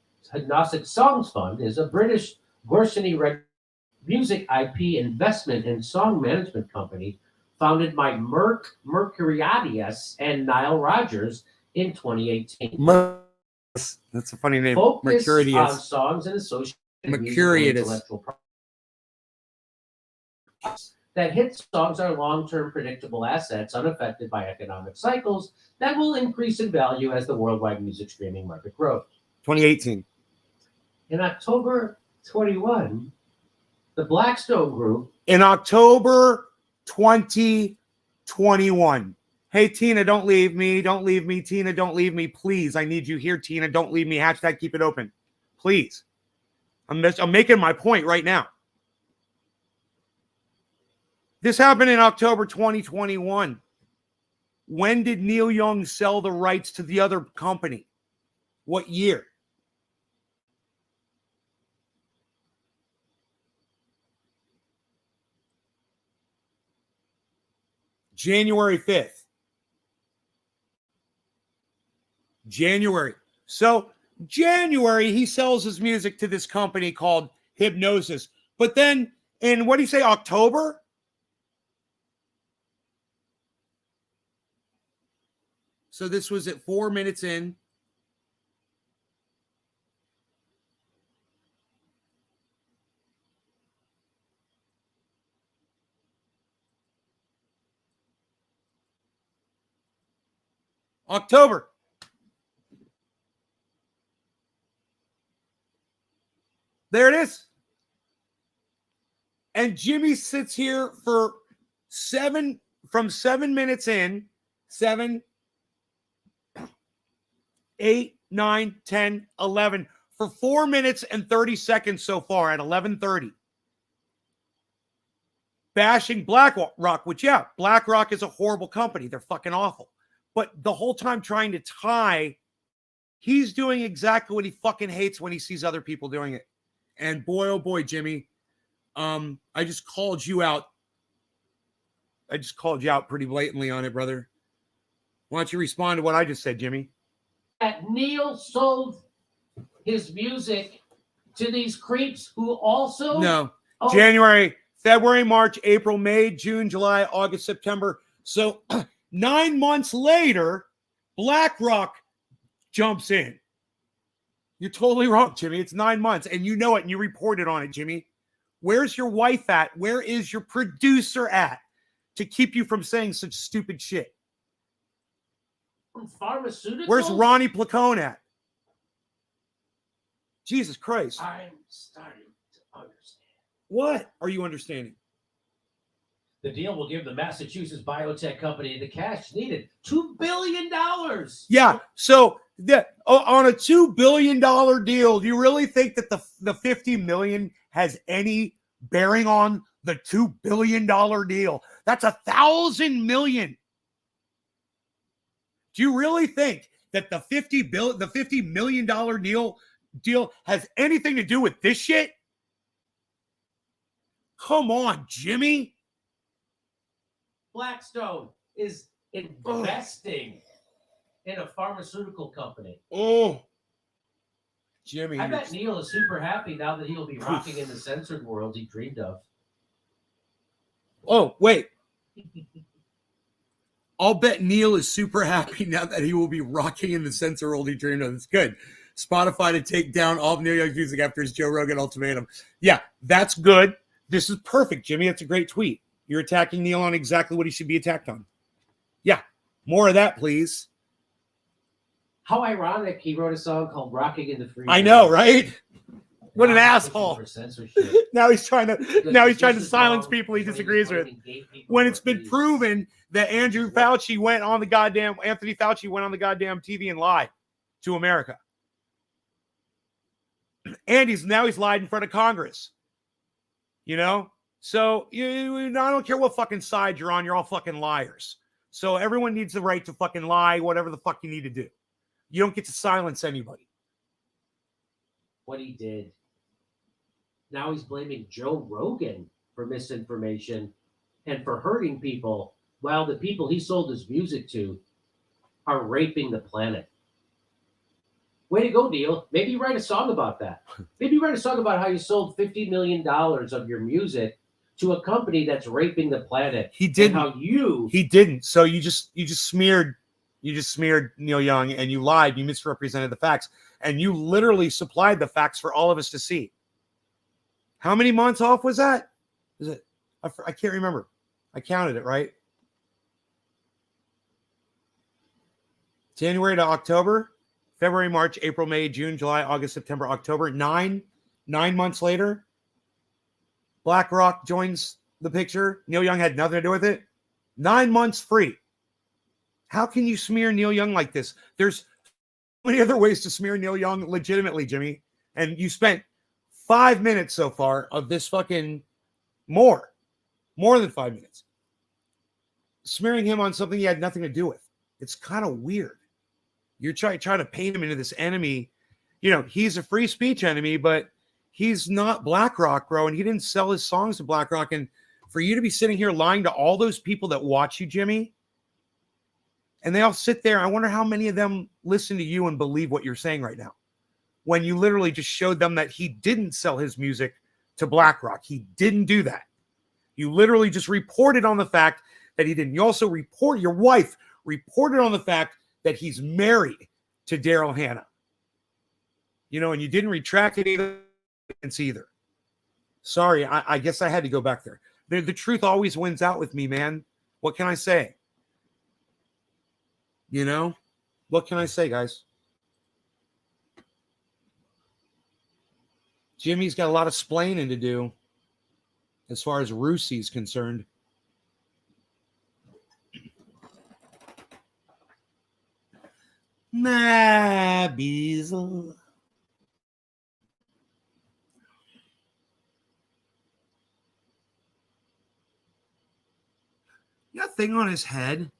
is a British Gorsony music IP investment and song management company founded by Mercuriadis and Nile Rodgers in 2018. That's a funny name. Focus Mercuriadis. on songs and associated Mercuriadis. intellectual property. That hit songs are long-term predictable assets unaffected by economic cycles that will increase in value as the worldwide music streaming market grows. 2018. In October 21, the Blackstone Group. In October 2021. Hey, Tina, don't leave me. Don't leave me. Tina, don't leave me. Please. I need you here, Tina. Don't leave me. Hashtag keep it open. Please. I'm making my point right now. This happened in October 2021. When did Neil Young sell the rights to the other company? What year? January 5th. January. So January, he sells his music to this company called Hypnosis. But then in, what do you say, October? So this was at 4 minutes in. October. There it is. And Jimmy sits here for from 7 minutes in, 7, 8, 9, 10, 11, for 4 minutes and 30 seconds so far at 11:30. Bashing BlackRock, which, yeah, BlackRock is a horrible company. They're fucking awful. But the whole time trying to tie, he's doing exactly what he fucking hates when he sees other people doing it. And boy, oh boy, Jimmy, I just called you out. I just called you out pretty blatantly on it, brother. Why don't you respond to what I just said, Jimmy? That Neil sold his music to these creeps who also... No. Oh. January, February, March, April, May, June, July, August, September. So 9 months later, BlackRock jumps in. You're totally wrong, Jimmy. It's 9 months, and you know it, and you reported on it, Jimmy. Where's your wife at? Where is your producer at to keep you from saying such stupid shit? Pharmaceuticals? Where's Ronnie Placone at? Jesus Christ. I'm starting to understand. What are you understanding? The deal will give the Massachusetts biotech company the cash needed, $2 billion. Yeah, so on a $2 billion deal, do you really think that the $50 million has any bearing on the $2 billion deal? That's $1,000 million. Do you really think that the $50 million deal has anything to do with this shit? Come on, Jimmy. Blackstone is investing in a pharmaceutical company. Oh, Jimmy. I bet Neil is super happy now that he'll be rocking in the censored world he dreamed of. Oh, wait. I'll bet Neil is super happy now that he will be rocking in the censored world he dreamed of. It's good. Spotify to take down all of Neil Young's music after his Joe Rogan ultimatum. Yeah, that's good. This is perfect, Jimmy. That's a great tweet. You're attacking Neil on exactly what he should be attacked on. Yeah, more of that, please. How ironic he wrote a song called Rocking in the Free I World. know, right? What an Now he's asshole. pushing for censorship. Now he's trying to This silence is people he how disagrees with. gay people When are it's been pleased. proven that Anthony Fauci went on the goddamn TV and lied to America. And he's lied in front of Congress. You know? So I don't care what fucking side you're on, you're all fucking liars. So everyone needs the right to fucking lie, whatever the fuck you need to do. You don't get to silence anybody. What he did. Now he's blaming Joe Rogan for misinformation and for hurting people, while the people he sold his music to are raping the planet. Way to go, Neil. Maybe write a song about that. Maybe write a song about how you sold $50 million of your music to a company that's raping the planet. He didn't. And how you... He didn't. So you just smeared Neil Young, and you lied. You misrepresented the facts, and you literally supplied the facts for all of us to see. How many months off was that? Is it? I can't remember. I counted it, right? January to October, February, March, April, May, June, July, August, September, October. 9 months later, BlackRock joins the picture. Neil Young had nothing to do with it. 9 months free. How can you smear Neil Young like this? There's so many other ways to smear Neil Young legitimately, Jimmy. And you spent 5 minutes so far of this fucking more than 5 minutes, smearing him on something he had nothing to do with. It's kind of weird. You're trying to paint him into this enemy. You know, he's a free speech enemy, but he's not BlackRock, bro. And he didn't sell his songs to BlackRock. And for you to be sitting here lying to all those people that watch you, Jimmy, and they all sit there, I wonder how many of them listen to you and believe what you're saying right now, when you literally just showed them that he didn't sell his music to BlackRock. He didn't do that. You literally just reported on the fact that he didn't. You also your wife reported on the fact that he's married to Daryl Hannah. You know, and you didn't retract it either. Sorry, I guess I had to go back there. The truth always wins out with me, man. What can I say? You know, what can I say, guys? Jimmy's got a lot of splaining to do as far as Rusi's concerned. My Beazle. You got a thing on his head.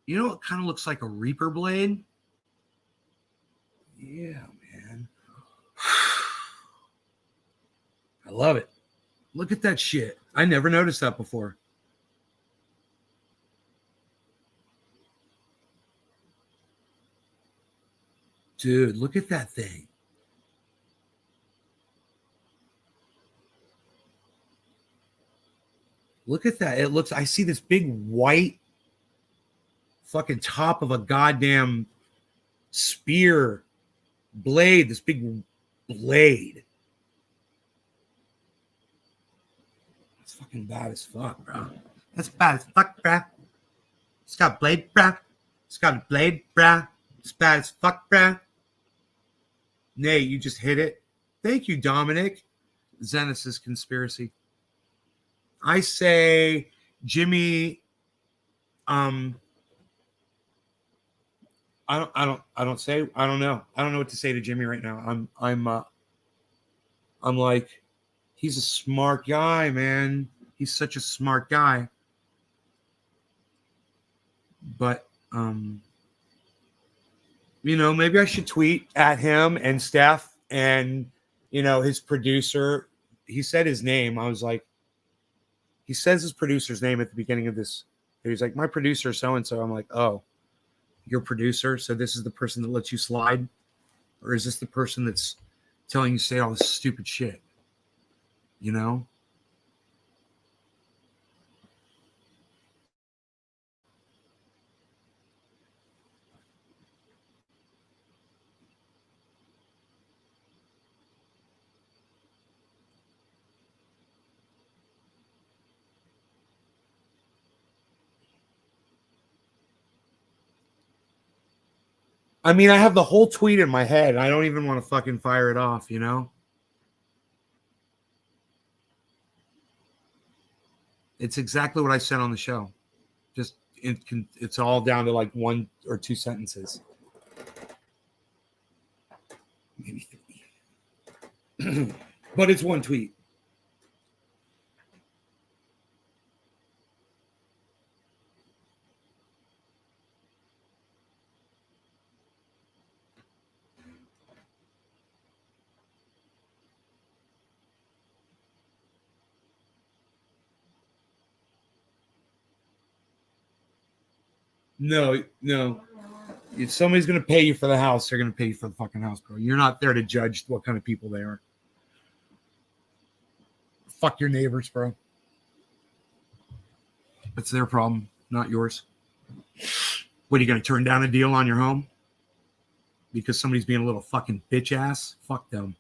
You know, it kind of looks like a Reaper blade. Yeah, man. I love it. Look at that shit. I never noticed that before. Dude, look at that thing. Look at that. It looks, I see this big white fucking top of a goddamn spear blade, this big blade. It's fucking bad as fuck, bro. That's bad as fuck, bro. It's got a blade, bro. It's got a blade, bro. It's bad as fuck, bro. Nate, you just hit it. Thank you, Dominic. Zenith's conspiracy. I say Jimmy. I don't know. I don't know what to say to Jimmy right now. I'm like, he's a smart guy, man. He's such a smart guy. But you know, maybe I should tweet at him and Steph and, you know, his producer. He said his name. I was like, he says his producer's name at the beginning of this. He's like, my producer, so-and-so. I'm like, oh, your producer? So this is the person that lets you slide? Or is this the person that's telling you to say all this stupid shit? You know? I mean, I have the whole tweet in my head. I don't even want to fucking fire it off, you know? It's exactly what I said on the show. Just it's all down to like 1 or 2 sentences. Maybe 3. But it's one tweet. No. If somebody's going to pay you for the house, they're going to pay you for the fucking house, bro. You're not there to judge what kind of people they are. Fuck your neighbors, bro. It's their problem, not yours. What, are you going to turn down a deal on your home? Because somebody's being a little fucking bitch ass? Fuck them.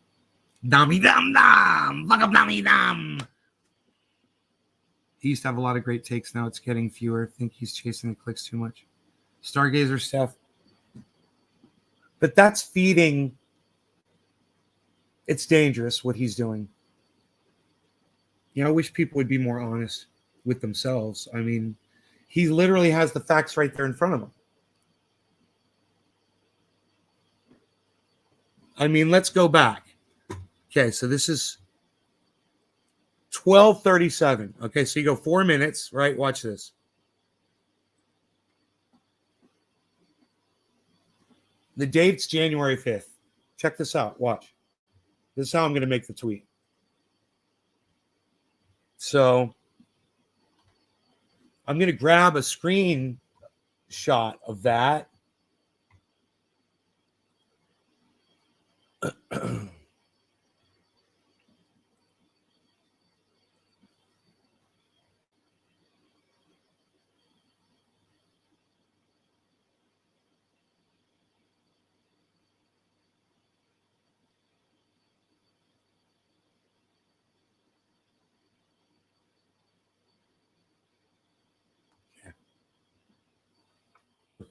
Dummy dum dum. Fuck up dummy dum. He used to have a lot of great takes. Now it's getting fewer. I think he's chasing the clicks too much. Stargazer stuff. But that's feeding. It's dangerous what he's doing. I wish people would be more honest with themselves. I mean, he literally has the facts right there in front of him. I mean, let's go back. Okay, so this is 12:37. Okay, so you go 4 minutes, right? Watch this. The date's January 5th. Check this out. Watch. This is how I'm going to make the tweet. So I'm going to grab a screen shot of that.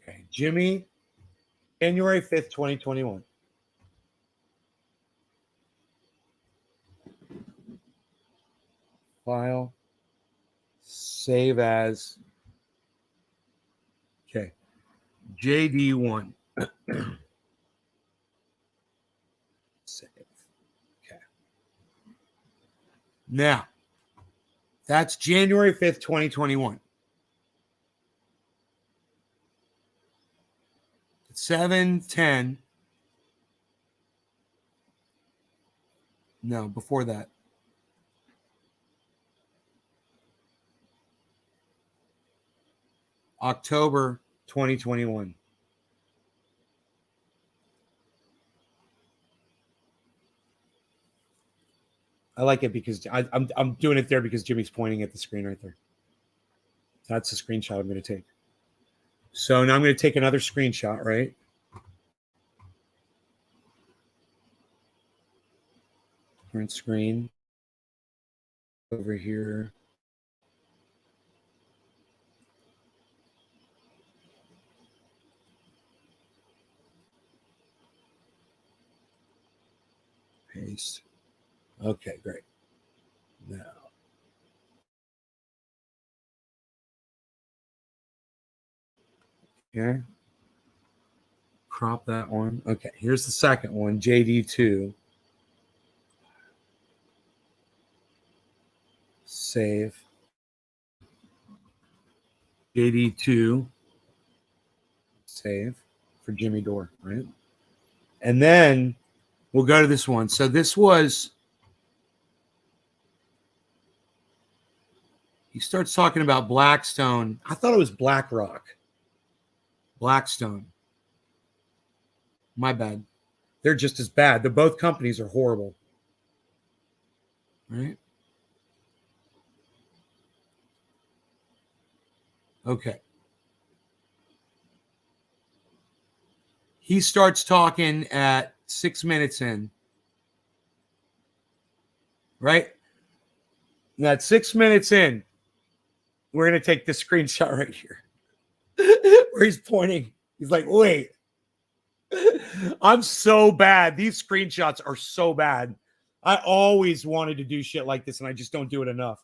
Okay, Jimmy, January 5th, 2021. File, save as. Okay, JD1. Save. Okay. Now, that's January 5th, 2021. 7:10. No, before that. October 2021. I like it because I'm doing it there because Jimmy's pointing at the screen right there. That's the screenshot I'm going to take. So now I'm going to take another screenshot, right? Print screen. Over here. Paste. Okay, great. Now. Okay. Crop that one. Okay, here's the second one, JD2. Save. JD2. Save for Jimmy Dore, right? And then we'll go to this one. So this was, he starts talking about Blackstone. I thought it was BlackRock. Blackstone. My bad. They're just as bad. Both companies are horrible. Right? Okay. He starts talking at 6 minutes in. Right? And at 6 minutes in, we're going to take this screenshot right here where he's pointing. He's like, wait, I'm so bad. These screenshots are so bad. I always wanted to do shit like this, and I just don't do it enough.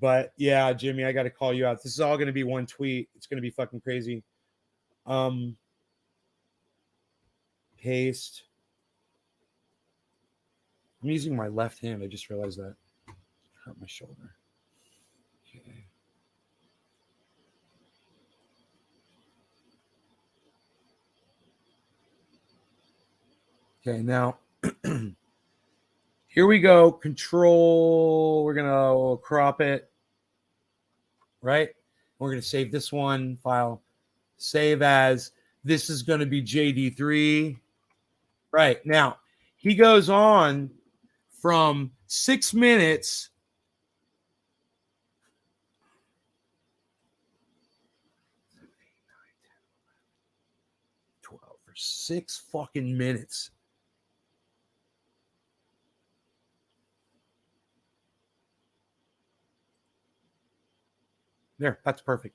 But yeah, Jimmy, I got to call you out. This is all going to be one tweet. It's going to be fucking crazy. Paste. I'm using my left hand. I just realized that. Hurt my shoulder. Okay. Okay, now here we go. Control. We're going to crop it. Right? We're going to save this one file. Save as. This is going to be JD3. Right. Now, he goes on from 6 minutes. For 6 fucking minutes. There, that's perfect.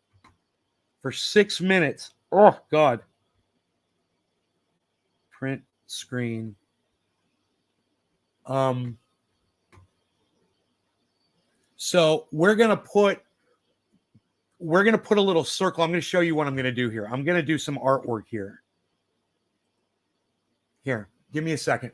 For 6 minutes. Oh, God. Print screen. So we're gonna put a little circle. I'm gonna show you what I'm gonna do here. I'm gonna do some artwork here. Here, give me a second.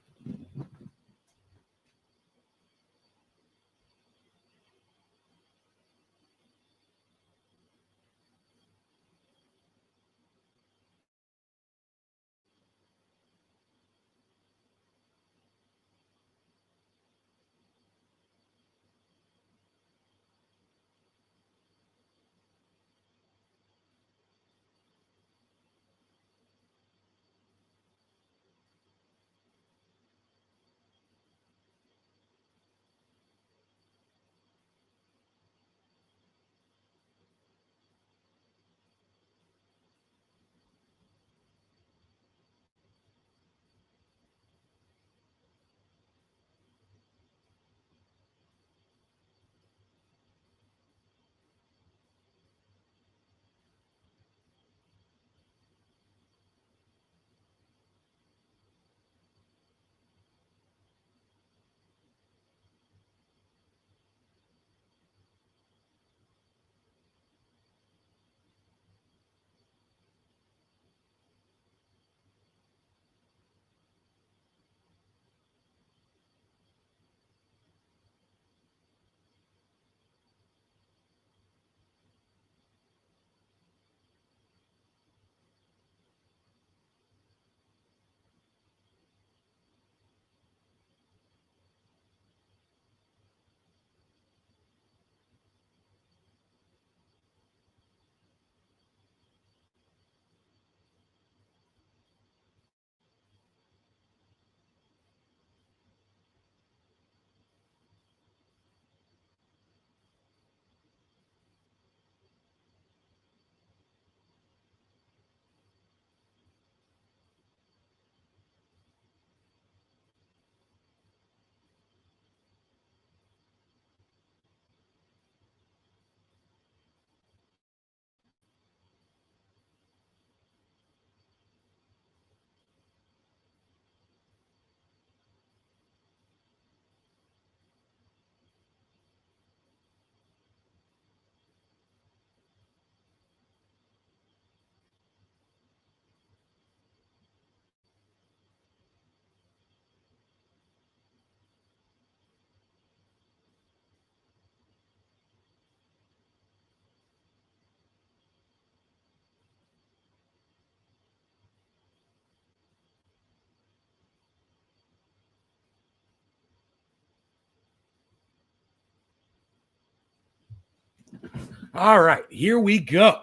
All right, here we go.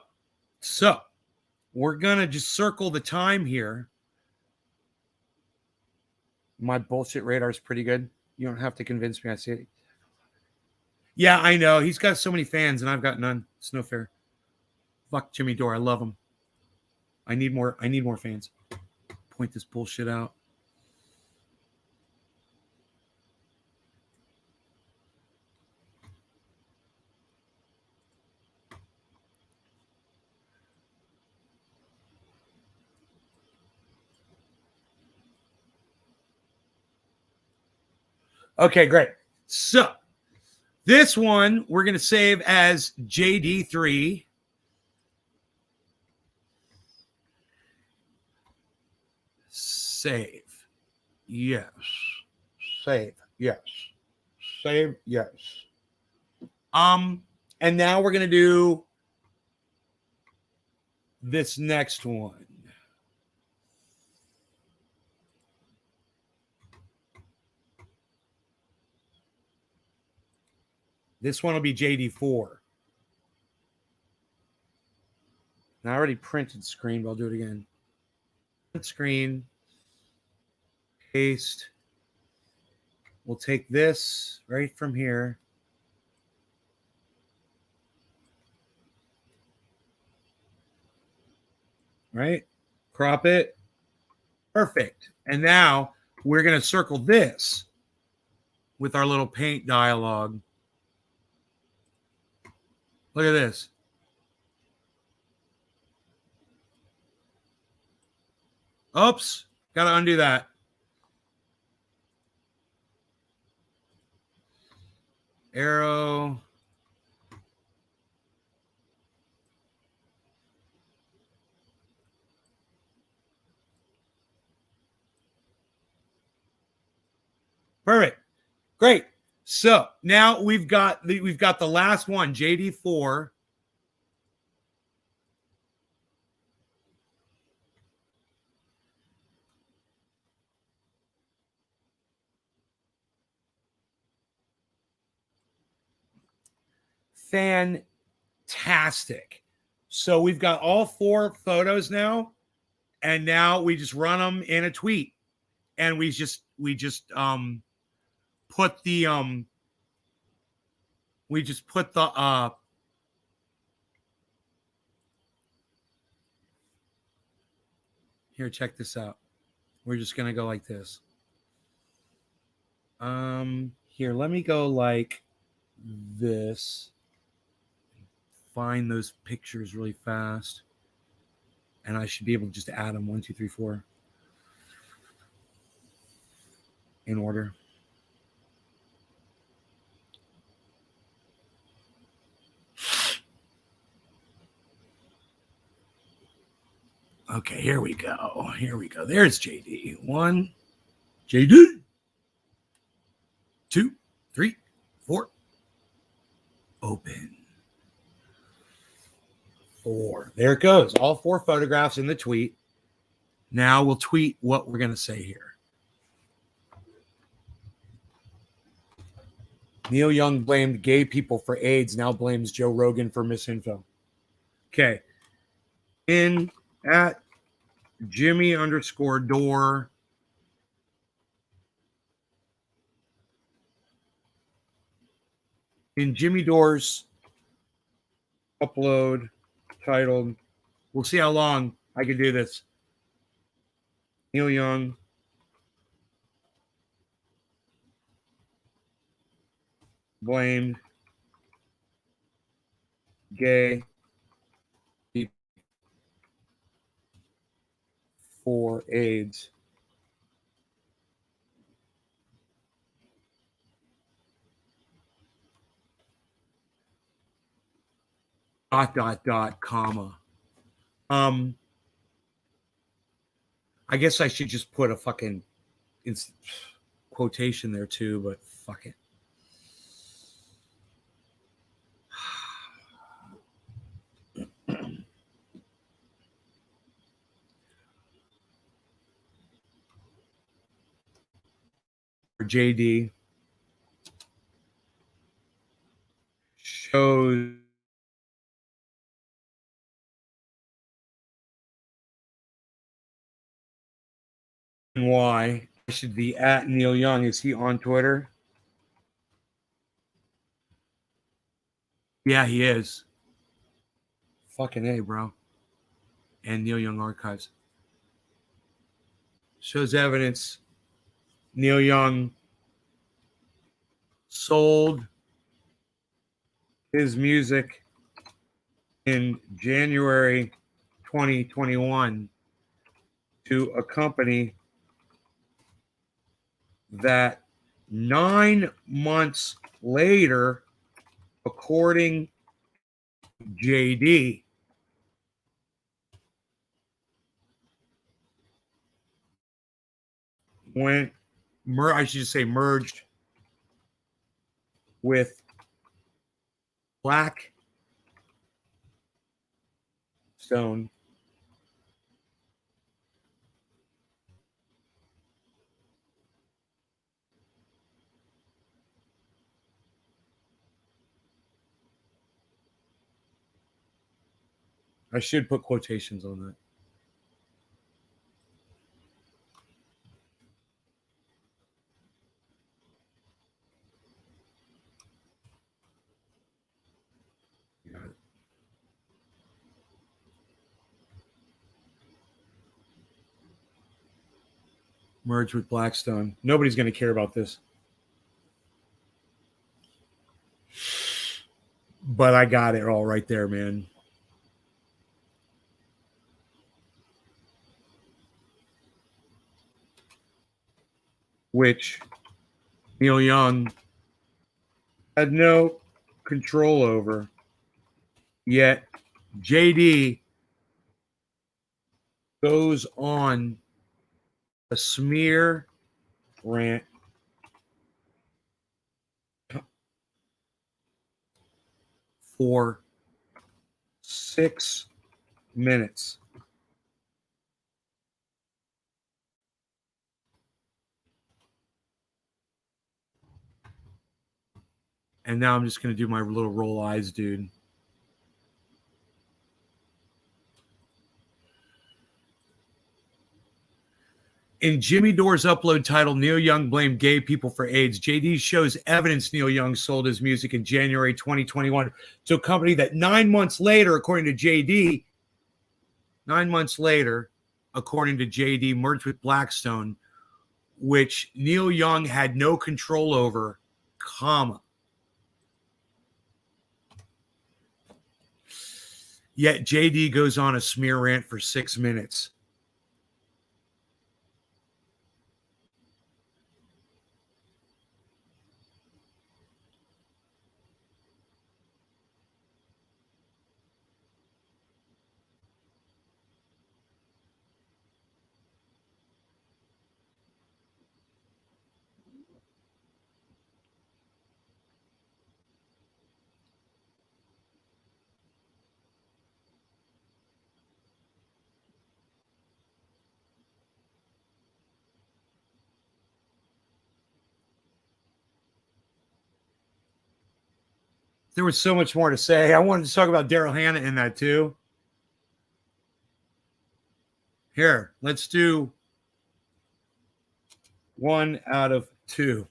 So we're gonna just circle the time here. My bullshit radar is pretty good. You don't have to convince me. I see it. Yeah, I know. He's got so many fans, and I've got none. It's no fair. Fuck Jimmy Dore. I love him. I need more fans. Point this bullshit out. Okay, great. So this one we're going to save as JD3. Save. Yes. Save. Yes. Save. Yes. And now we're going to do this next one. This one will be JD4. Now I already printed screen, but I'll do it again. Print screen. Paste. We'll take this right from here. Right? Crop it. Perfect. And now we're going to circle this with our little paint dialogue. Look at this. Oops. Got to undo that. Arrow. Perfect. Great. So now we've got the last one, JD4. Fantastic. So we've got all 4 photos now, and now we just run them in a tweet, and we just put the here, check this out. We're just gonna go like this. Here, let me go like this. Find those pictures really fast, and I should be able to just add them 1, 2, 3, 4 in order. Okay, here we go. Here we go. There's JD. 1, JD. 2, 3, 4. Open. 4. There it goes. All 4 photographs in the tweet. Now we'll tweet what we're going to say here. Neil Young blamed gay people for AIDS, now blames Joe Rogan for misinfo. Okay. In at Jimmy_Dore. In Jimmy Dore's upload titled, we'll see how long I can do this. Neil Young blamed gay people for AIDS. Comma. I guess I should just put a fucking quotation there too, but fuck it. JD shows why I should be at Neil Young. Is he on Twitter? Yeah, he is. Fucking A, bro. And Neil Young Archives. Shows evidence Neil Young sold his music in January 2021 to a company that 9 months later, according to JD, merged with Blackstone. I should put quotations on that. Got it. Merge with Blackstone. Nobody's going to care about this. But I got it all right there, man. Which Neil Young had no control over. Yet JD goes on a smear rant for 6 minutes. And now I'm just going to do my little roll eyes, dude. In Jimmy Dore's upload titled Neil Young Blamed Gay People for AIDS, JD shows evidence Neil Young sold his music in January 2021 to a company that 9 months later, according to JD, 9 months later, according to JD, merged with Blackstone, which Neil Young had no control over, comma. Yet JD goes on a smear rant for 6 minutes. There was so much more to say. I wanted to talk about Daryl Hannah in that too. Here, let's do 1 out of 2.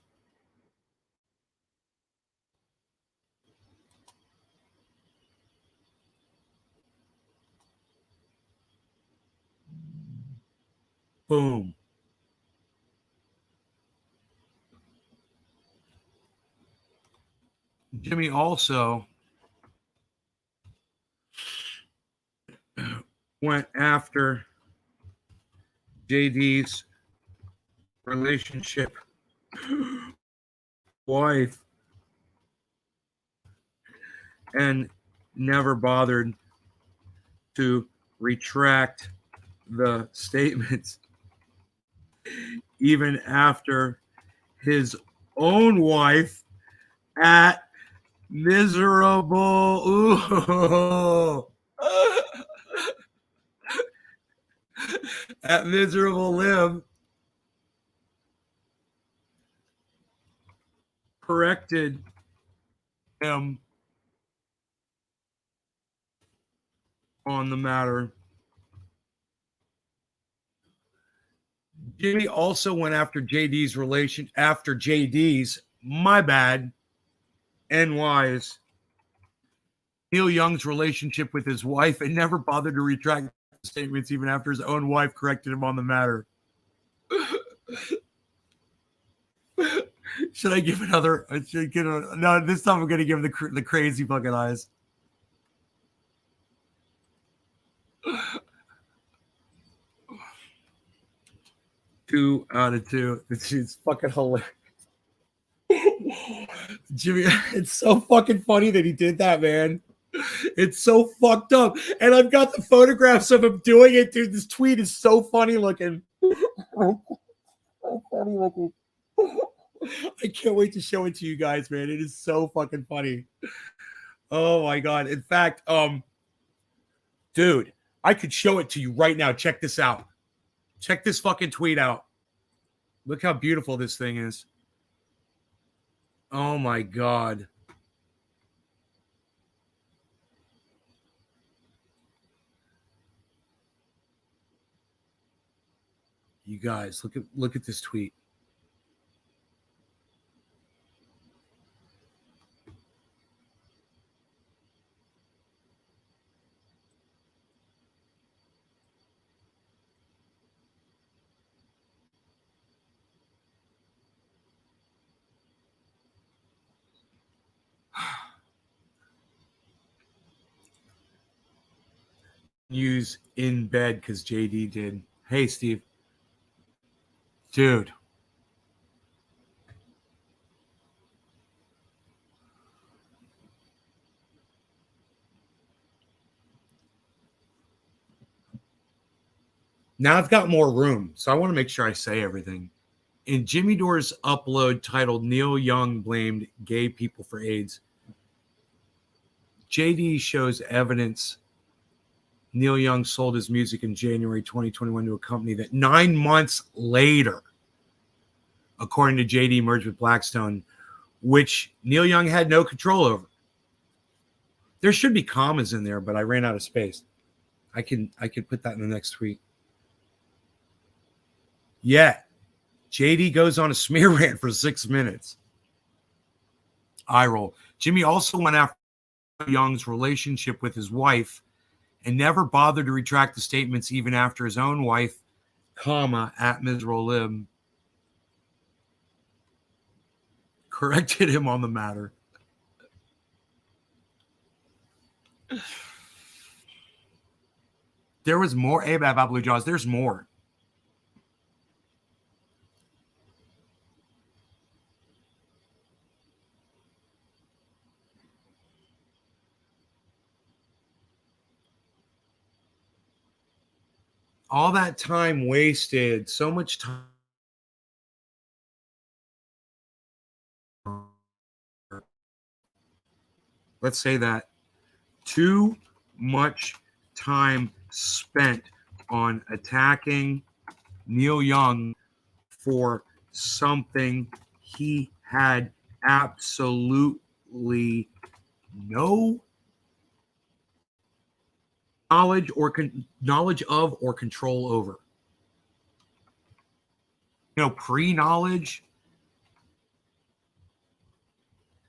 Boom. Jimmy also went after JD's relationship wife and never bothered to retract the statements even after his own wife at Miserable. Ooh. At Miserable Live corrected him on the matter. Jimmy also went after JD's my bad, NY's Neil Young's relationship with his wife and never bothered to retract statements even after his own wife corrected him on the matter. Should I give another? No, this time I'm going to give the crazy fucking eyes. Two out of two. It's fucking hilarious. Jimmy, it's so fucking funny that he did that, man. It's so fucked up. And I've got the photographs of him doing it, dude. This tweet is so funny looking. So funny looking. I can't wait to show it to you guys, man. It is so fucking funny. Oh my god. In fact, dude, I could show it to you right now. Check this out. Check this fucking tweet out. Look how beautiful this thing is. Oh my god. You guys, look at this tweet. Use in bed because JD did. Hey, Steve. Dude. Now I've got more room, so I want to make sure I say everything. In Jimmy Dore's upload titled Neil Young Blamed Gay People for AIDS, JD shows evidence Neil Young sold his music in January 2021 to a company that 9 months later, according to JD, merged with Blackstone, which Neil Young had no control over. There should be commas in there, but I ran out of space. I can put that in the next tweet. Yeah. JD goes on a smear rant for 6 minutes. Eye roll. Jimmy also went after Young's relationship with his wife and never bothered to retract the statements even after his own wife, at Miserable Lib, corrected him on the matter. There was more. About Blue Jaws, there's more. All that time wasted, so much time. Let's say that. Too much time spent on attacking Neil Young for something he had absolutely no knowledge of or control over. Pre-knowledge.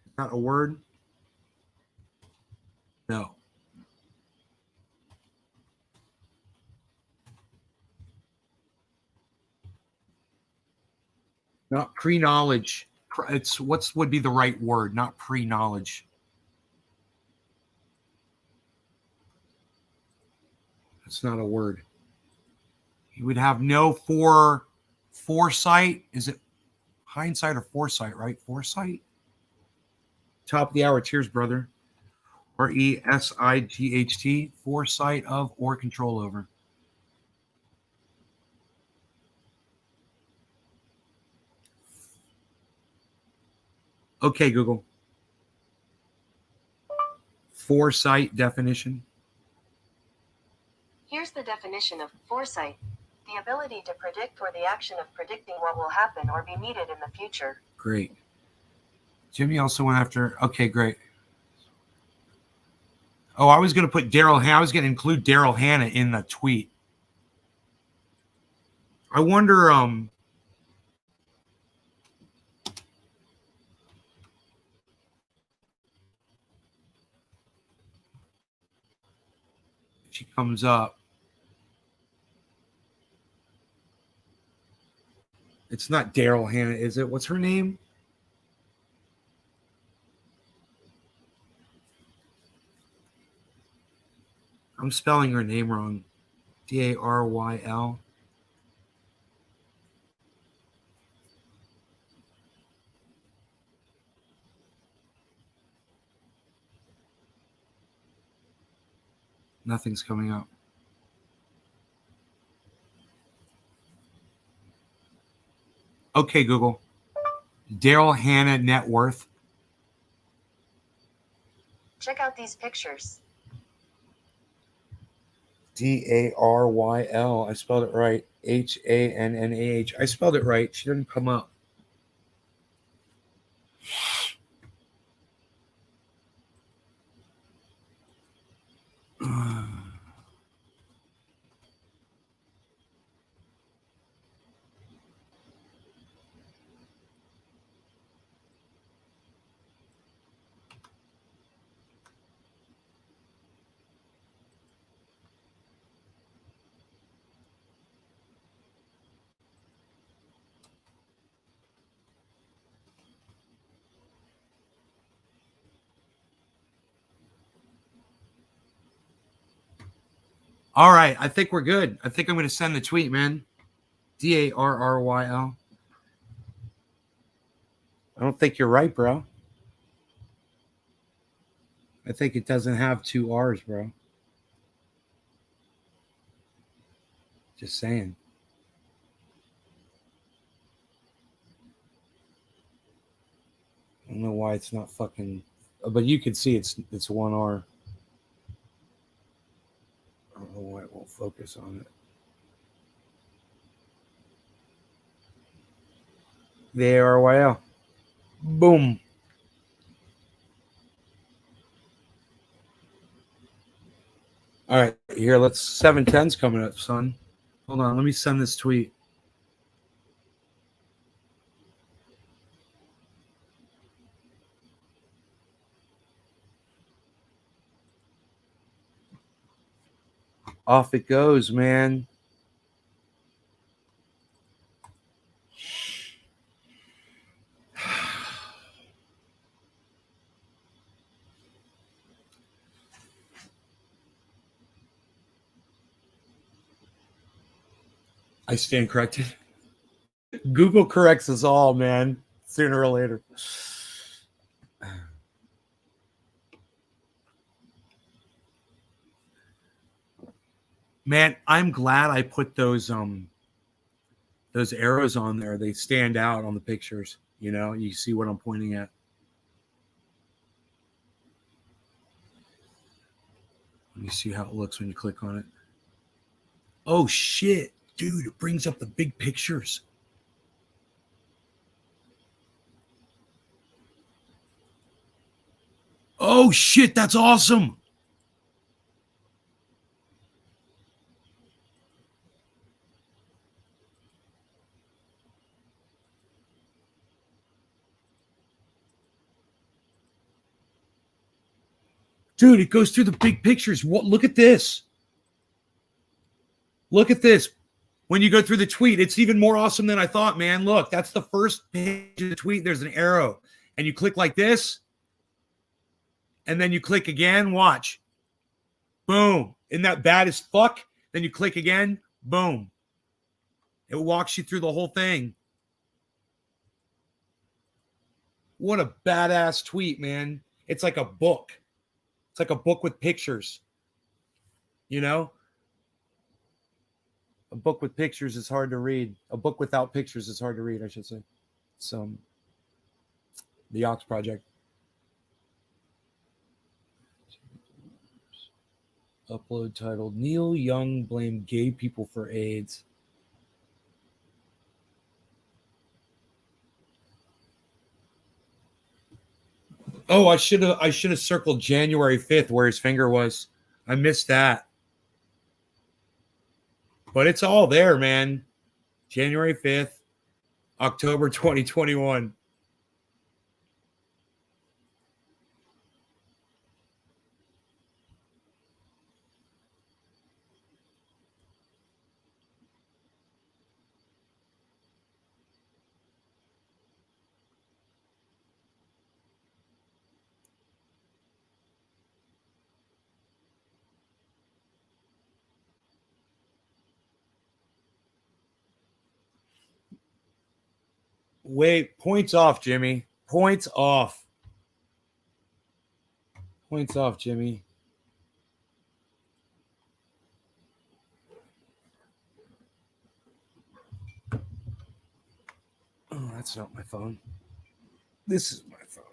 Is that a word? No. Not pre-knowledge. It's what would be the right word, not pre-knowledge. That's not a word. You would have no foresight. Is it hindsight or foresight, right? Foresight? Top of the hour. Cheers, brother. RESIGHT. Foresight of or control over. Okay, Google. Foresight definition. Here's the definition of foresight: the ability to predict or the action of predicting what will happen or be needed in the future. Great. Jimmy also went after. Okay, great. Oh, I was going to put Daryl. I was going to include Daryl Hannah in the tweet. I wonder. She comes up. It's not Daryl Hannah, is it? What's her name? I'm spelling her name wrong. Daryl. Nothing's coming up. Okay, Google. Daryl Hannah net worth. Check out these pictures. Daryl. I spelled it right. Hannah. I spelled it right. She didn't come up. All right, I think we're good. I think I'm going to send the tweet, man. Darryl. I don't think you're right, bro. I think it doesn't have 2 R's, bro. Just saying. I don't know why it's not fucking But you can see it's 1R. I don't know why it won't focus on it. The ARYL. Boom. All right, here, let's 710's coming up, son. Hold on, let me send this tweet. Off it goes, man. I stand corrected. Google corrects us all, man, sooner or later. Man, I'm glad I put those arrows on there. They stand out on the pictures. You know, you see what I'm pointing at. Let me see how it looks when you click on it. Oh, shit. Dude, it brings up the big pictures. Oh, shit. That's awesome. Dude, it goes through the big pictures. What? Look at this. Look at this. When you go through the tweet, it's even more awesome than I thought, man. Look, that's the first page of the tweet. There's an arrow. And you click like this. And then you click again. Watch. Boom. Isn't that bad as fuck? Then you click again. Boom. It walks you through the whole thing. What a badass tweet, man. It's like a book. It's like a book with pictures. You know? A book with pictures is hard to read. A book without pictures is hard to read, I should say. It's the Ox Project. Upload titled Neil Young blamed gay people for AIDS. Oh, I should have circled January 5th where his finger was. I missed that. But it's all there, man. January 5th, October 2021. Wait, points off, Jimmy. Points off. Points off, Jimmy. Oh, that's not my phone. This is my phone.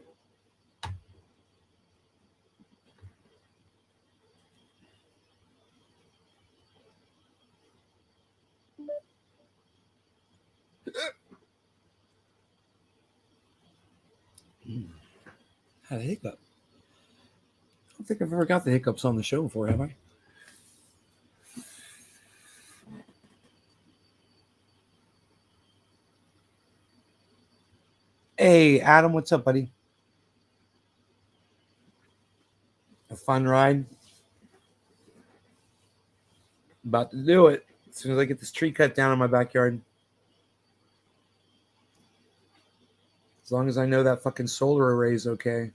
Had a hiccup. I don't think I've ever got the hiccups on the show before, have I? Hey, Adam, what's up, buddy? A fun ride. About to do it as soon as I get this tree cut down in my backyard. As long as I know that fucking solar array is okay.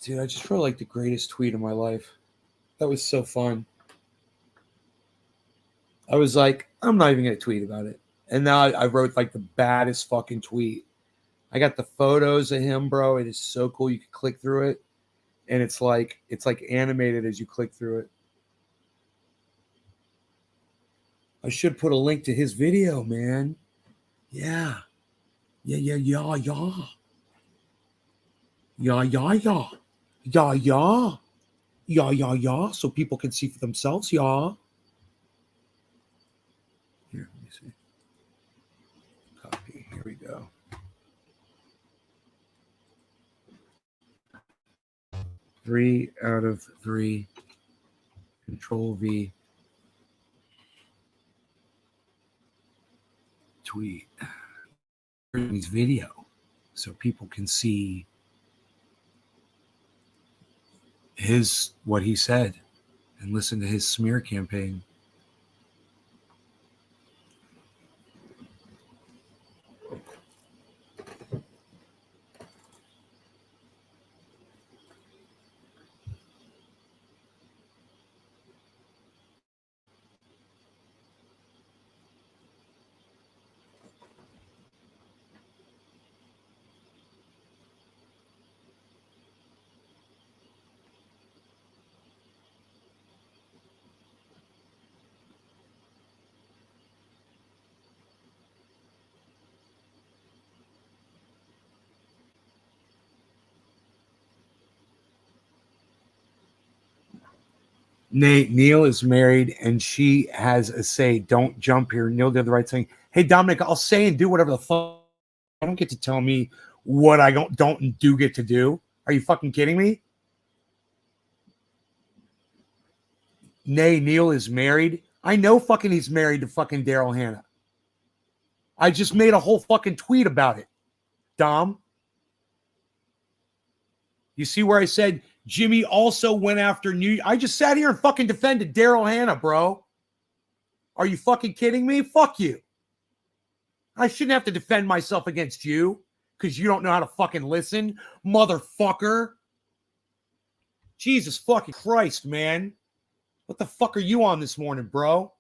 Dude, I just wrote like the greatest tweet of my life. That was so fun. I was like, I'm not even going to tweet about it. And now I wrote like the baddest fucking tweet. I got the photos of him, bro. It is so cool. You can click through it. and it's like animated as you click through it. I should put a link to his video, man. Yeah. Yeah. Yeah. So people can see for themselves. Yeah. Here, let me see. Copy. Here we go. Three out of three. Control V. Tweet. His video, so people can see what he said and listen to his smear campaign. Neil is married and she has a say. Don't jump here. Neil did the right thing. Hey, Dominic, I'll say and do whatever the fuck. I don't get to tell me what I don't and do get to do. Are you fucking kidding me? Neil is married. I know fucking he's married to fucking Daryl Hannah. I just made a whole fucking tweet about it. Dom. You see where I said Jimmy also went after I just sat here and fucking defended Daryl Hannah, bro. Are you fucking kidding me? Fuck you. I shouldn't have to defend myself against you because you don't know how to fucking listen, motherfucker. Jesus fucking Christ, man. What the fuck are you on this morning, bro?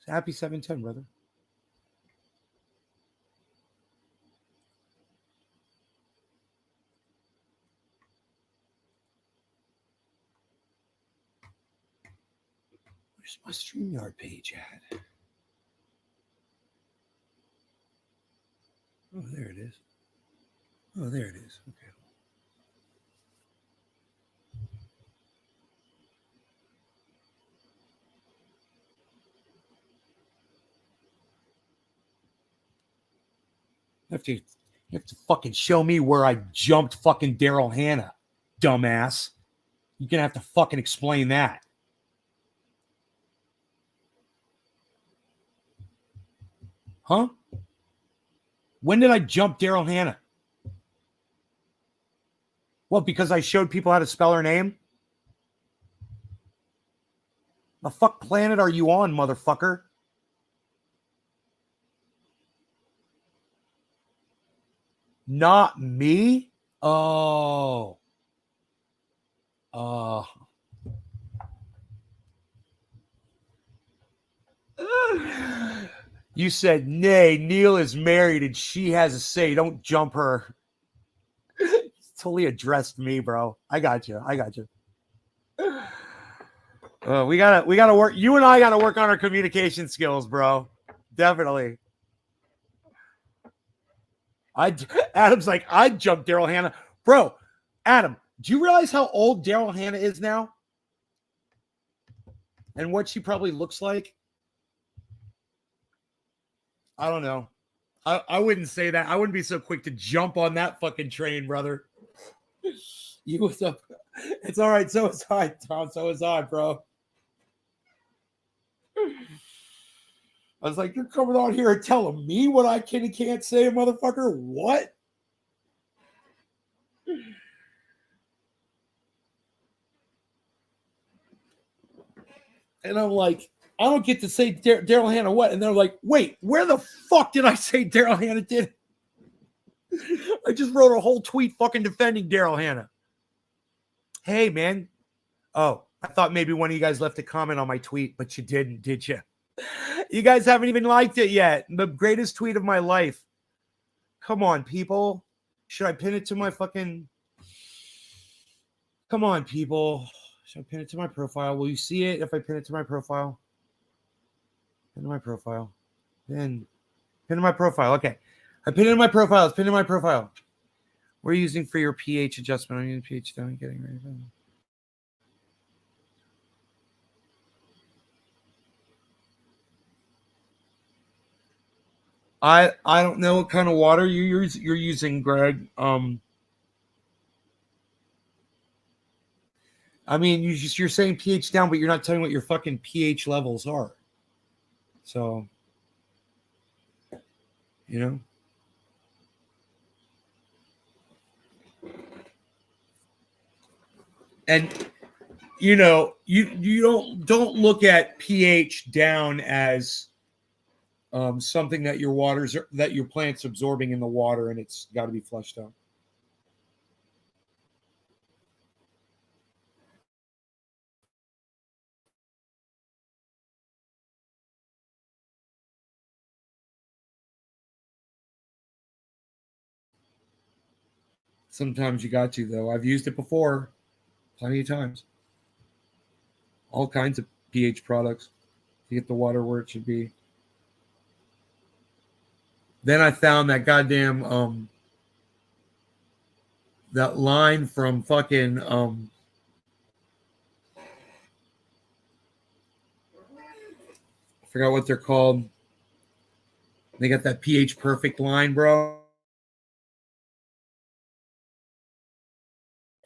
Happy 710, brother. Where's my StreamYard page at? Oh, there it is. Oh, there it is. Okay. You have to fucking show me where I jumped fucking Daryl Hannah, dumbass. You're going to have to fucking explain that. Huh? When did I jump Daryl Hannah? Well, because I showed people how to spell her name? The fuck planet are you on, motherfucker? Not me? Oh. You said, nay, Neil is married and she has a say. Don't jump her. Totally addressed me, bro. I got you. We gotta work. You and I gotta work on our communication skills, bro. Definitely. Adam's like, I'd jump Daryl Hannah. Bro, Adam, do you realize how old Daryl Hannah is now? And what she probably looks like? I don't know. I wouldn't say that. I wouldn't be so quick to jump on that fucking train, brother. You what's up? It's all right. So is I, Tom. So is I, bro. I was like, you're coming on here and telling me what I can and can't say, motherfucker? What? And I'm like, I don't get to say Daryl Hannah what? And they're like, wait, where the fuck did I say Daryl Hannah did? I just wrote a whole tweet fucking defending Daryl Hannah. Hey, man. Oh, I thought maybe one of you guys left a comment on my tweet, but you didn't, did you? You guys haven't even liked it yet. The greatest tweet of my life. Come on, people. Should I pin it to my fucking... Come on, people. Should I pin it to my profile? Will you see it if I pin it to my profile? Pin to my profile. Pin to my profile. Okay. I pinned it to my profile. It's pinned to my profile. We're using for your pH adjustment. I'm using pH down. Getting ready for I don't know what kind of water you're using, Greg. I mean, you're saying pH down, but you're not telling what your fucking pH levels are. So, you know. And you know, you don't look at pH down as something that that your plant's absorbing in the water and it's got to be flushed out. Sometimes you got to, though. I've used it before, plenty of times. All kinds of pH products to get the water where it should be. Then I found that goddamn that line from fucking I forgot what they're called. They got that pH perfect line, bro.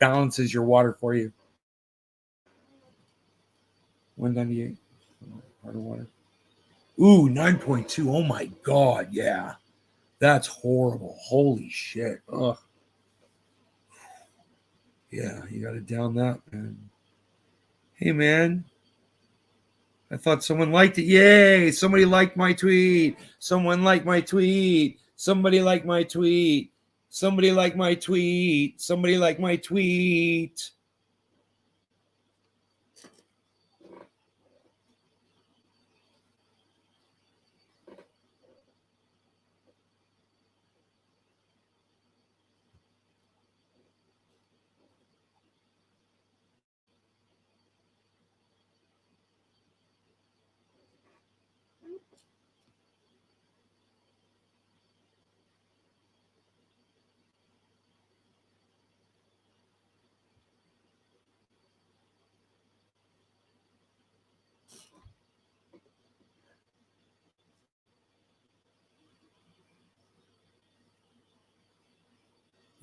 Balances your water for you. 198. Part of water. Ooh, 9.2. Oh my God. Yeah. That's horrible. Holy shit. Ugh. Yeah, you got to down that, man. Hey, man. I thought someone liked it. Yay. Somebody liked my tweet. Someone liked my tweet. Somebody liked my tweet. Somebody liked my tweet. Somebody liked my tweet.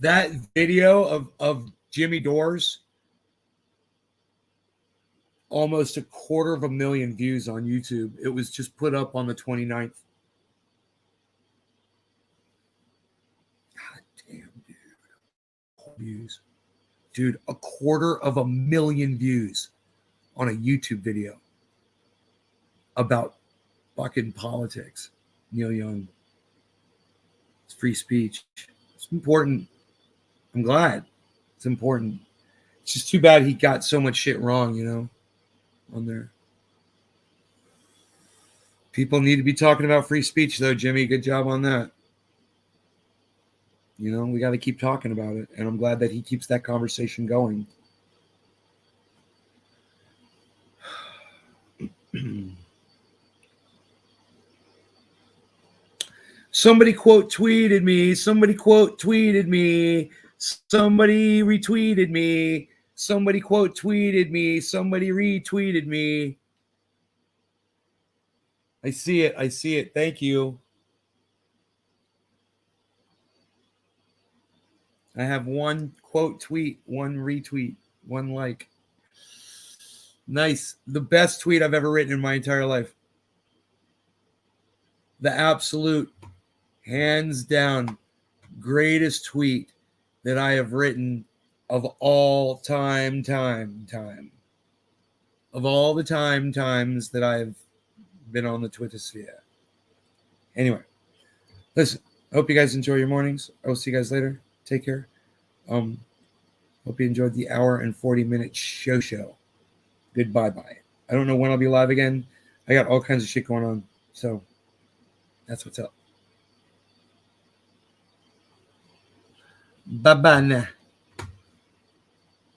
That video of Jimmy Dores, almost 250,000 views on YouTube. It was just put up on the 29th. God damn, dude. Views. Dude, 250,000 views on a YouTube video about fucking politics. Neil Young. It's free speech. It's important. I'm glad. It's important. It's just too bad he got so much shit wrong, you know, on there. People need to be talking about free speech, though, Jimmy. Good job on that. You know, we got to keep talking about it. And I'm glad that he keeps that conversation going. Somebody quote tweeted me. Somebody quote tweeted me. Somebody retweeted me. Somebody quote tweeted me. Somebody retweeted me. I see it. I see it. Thank you. I have one quote tweet, one retweet, one like. Nice. The best tweet I've ever written in my entire life. The absolute, hands down, greatest tweet that I have written of all time. Of all the times that I've been on the Twitter sphere. Anyway, listen, I hope you guys enjoy your mornings. I will see you guys later. Take care. Hope you enjoyed the hour and 40-minute show. Goodbye. I don't know when I'll be live again. I got all kinds of shit going on. So that's what's up. Bye-bye now.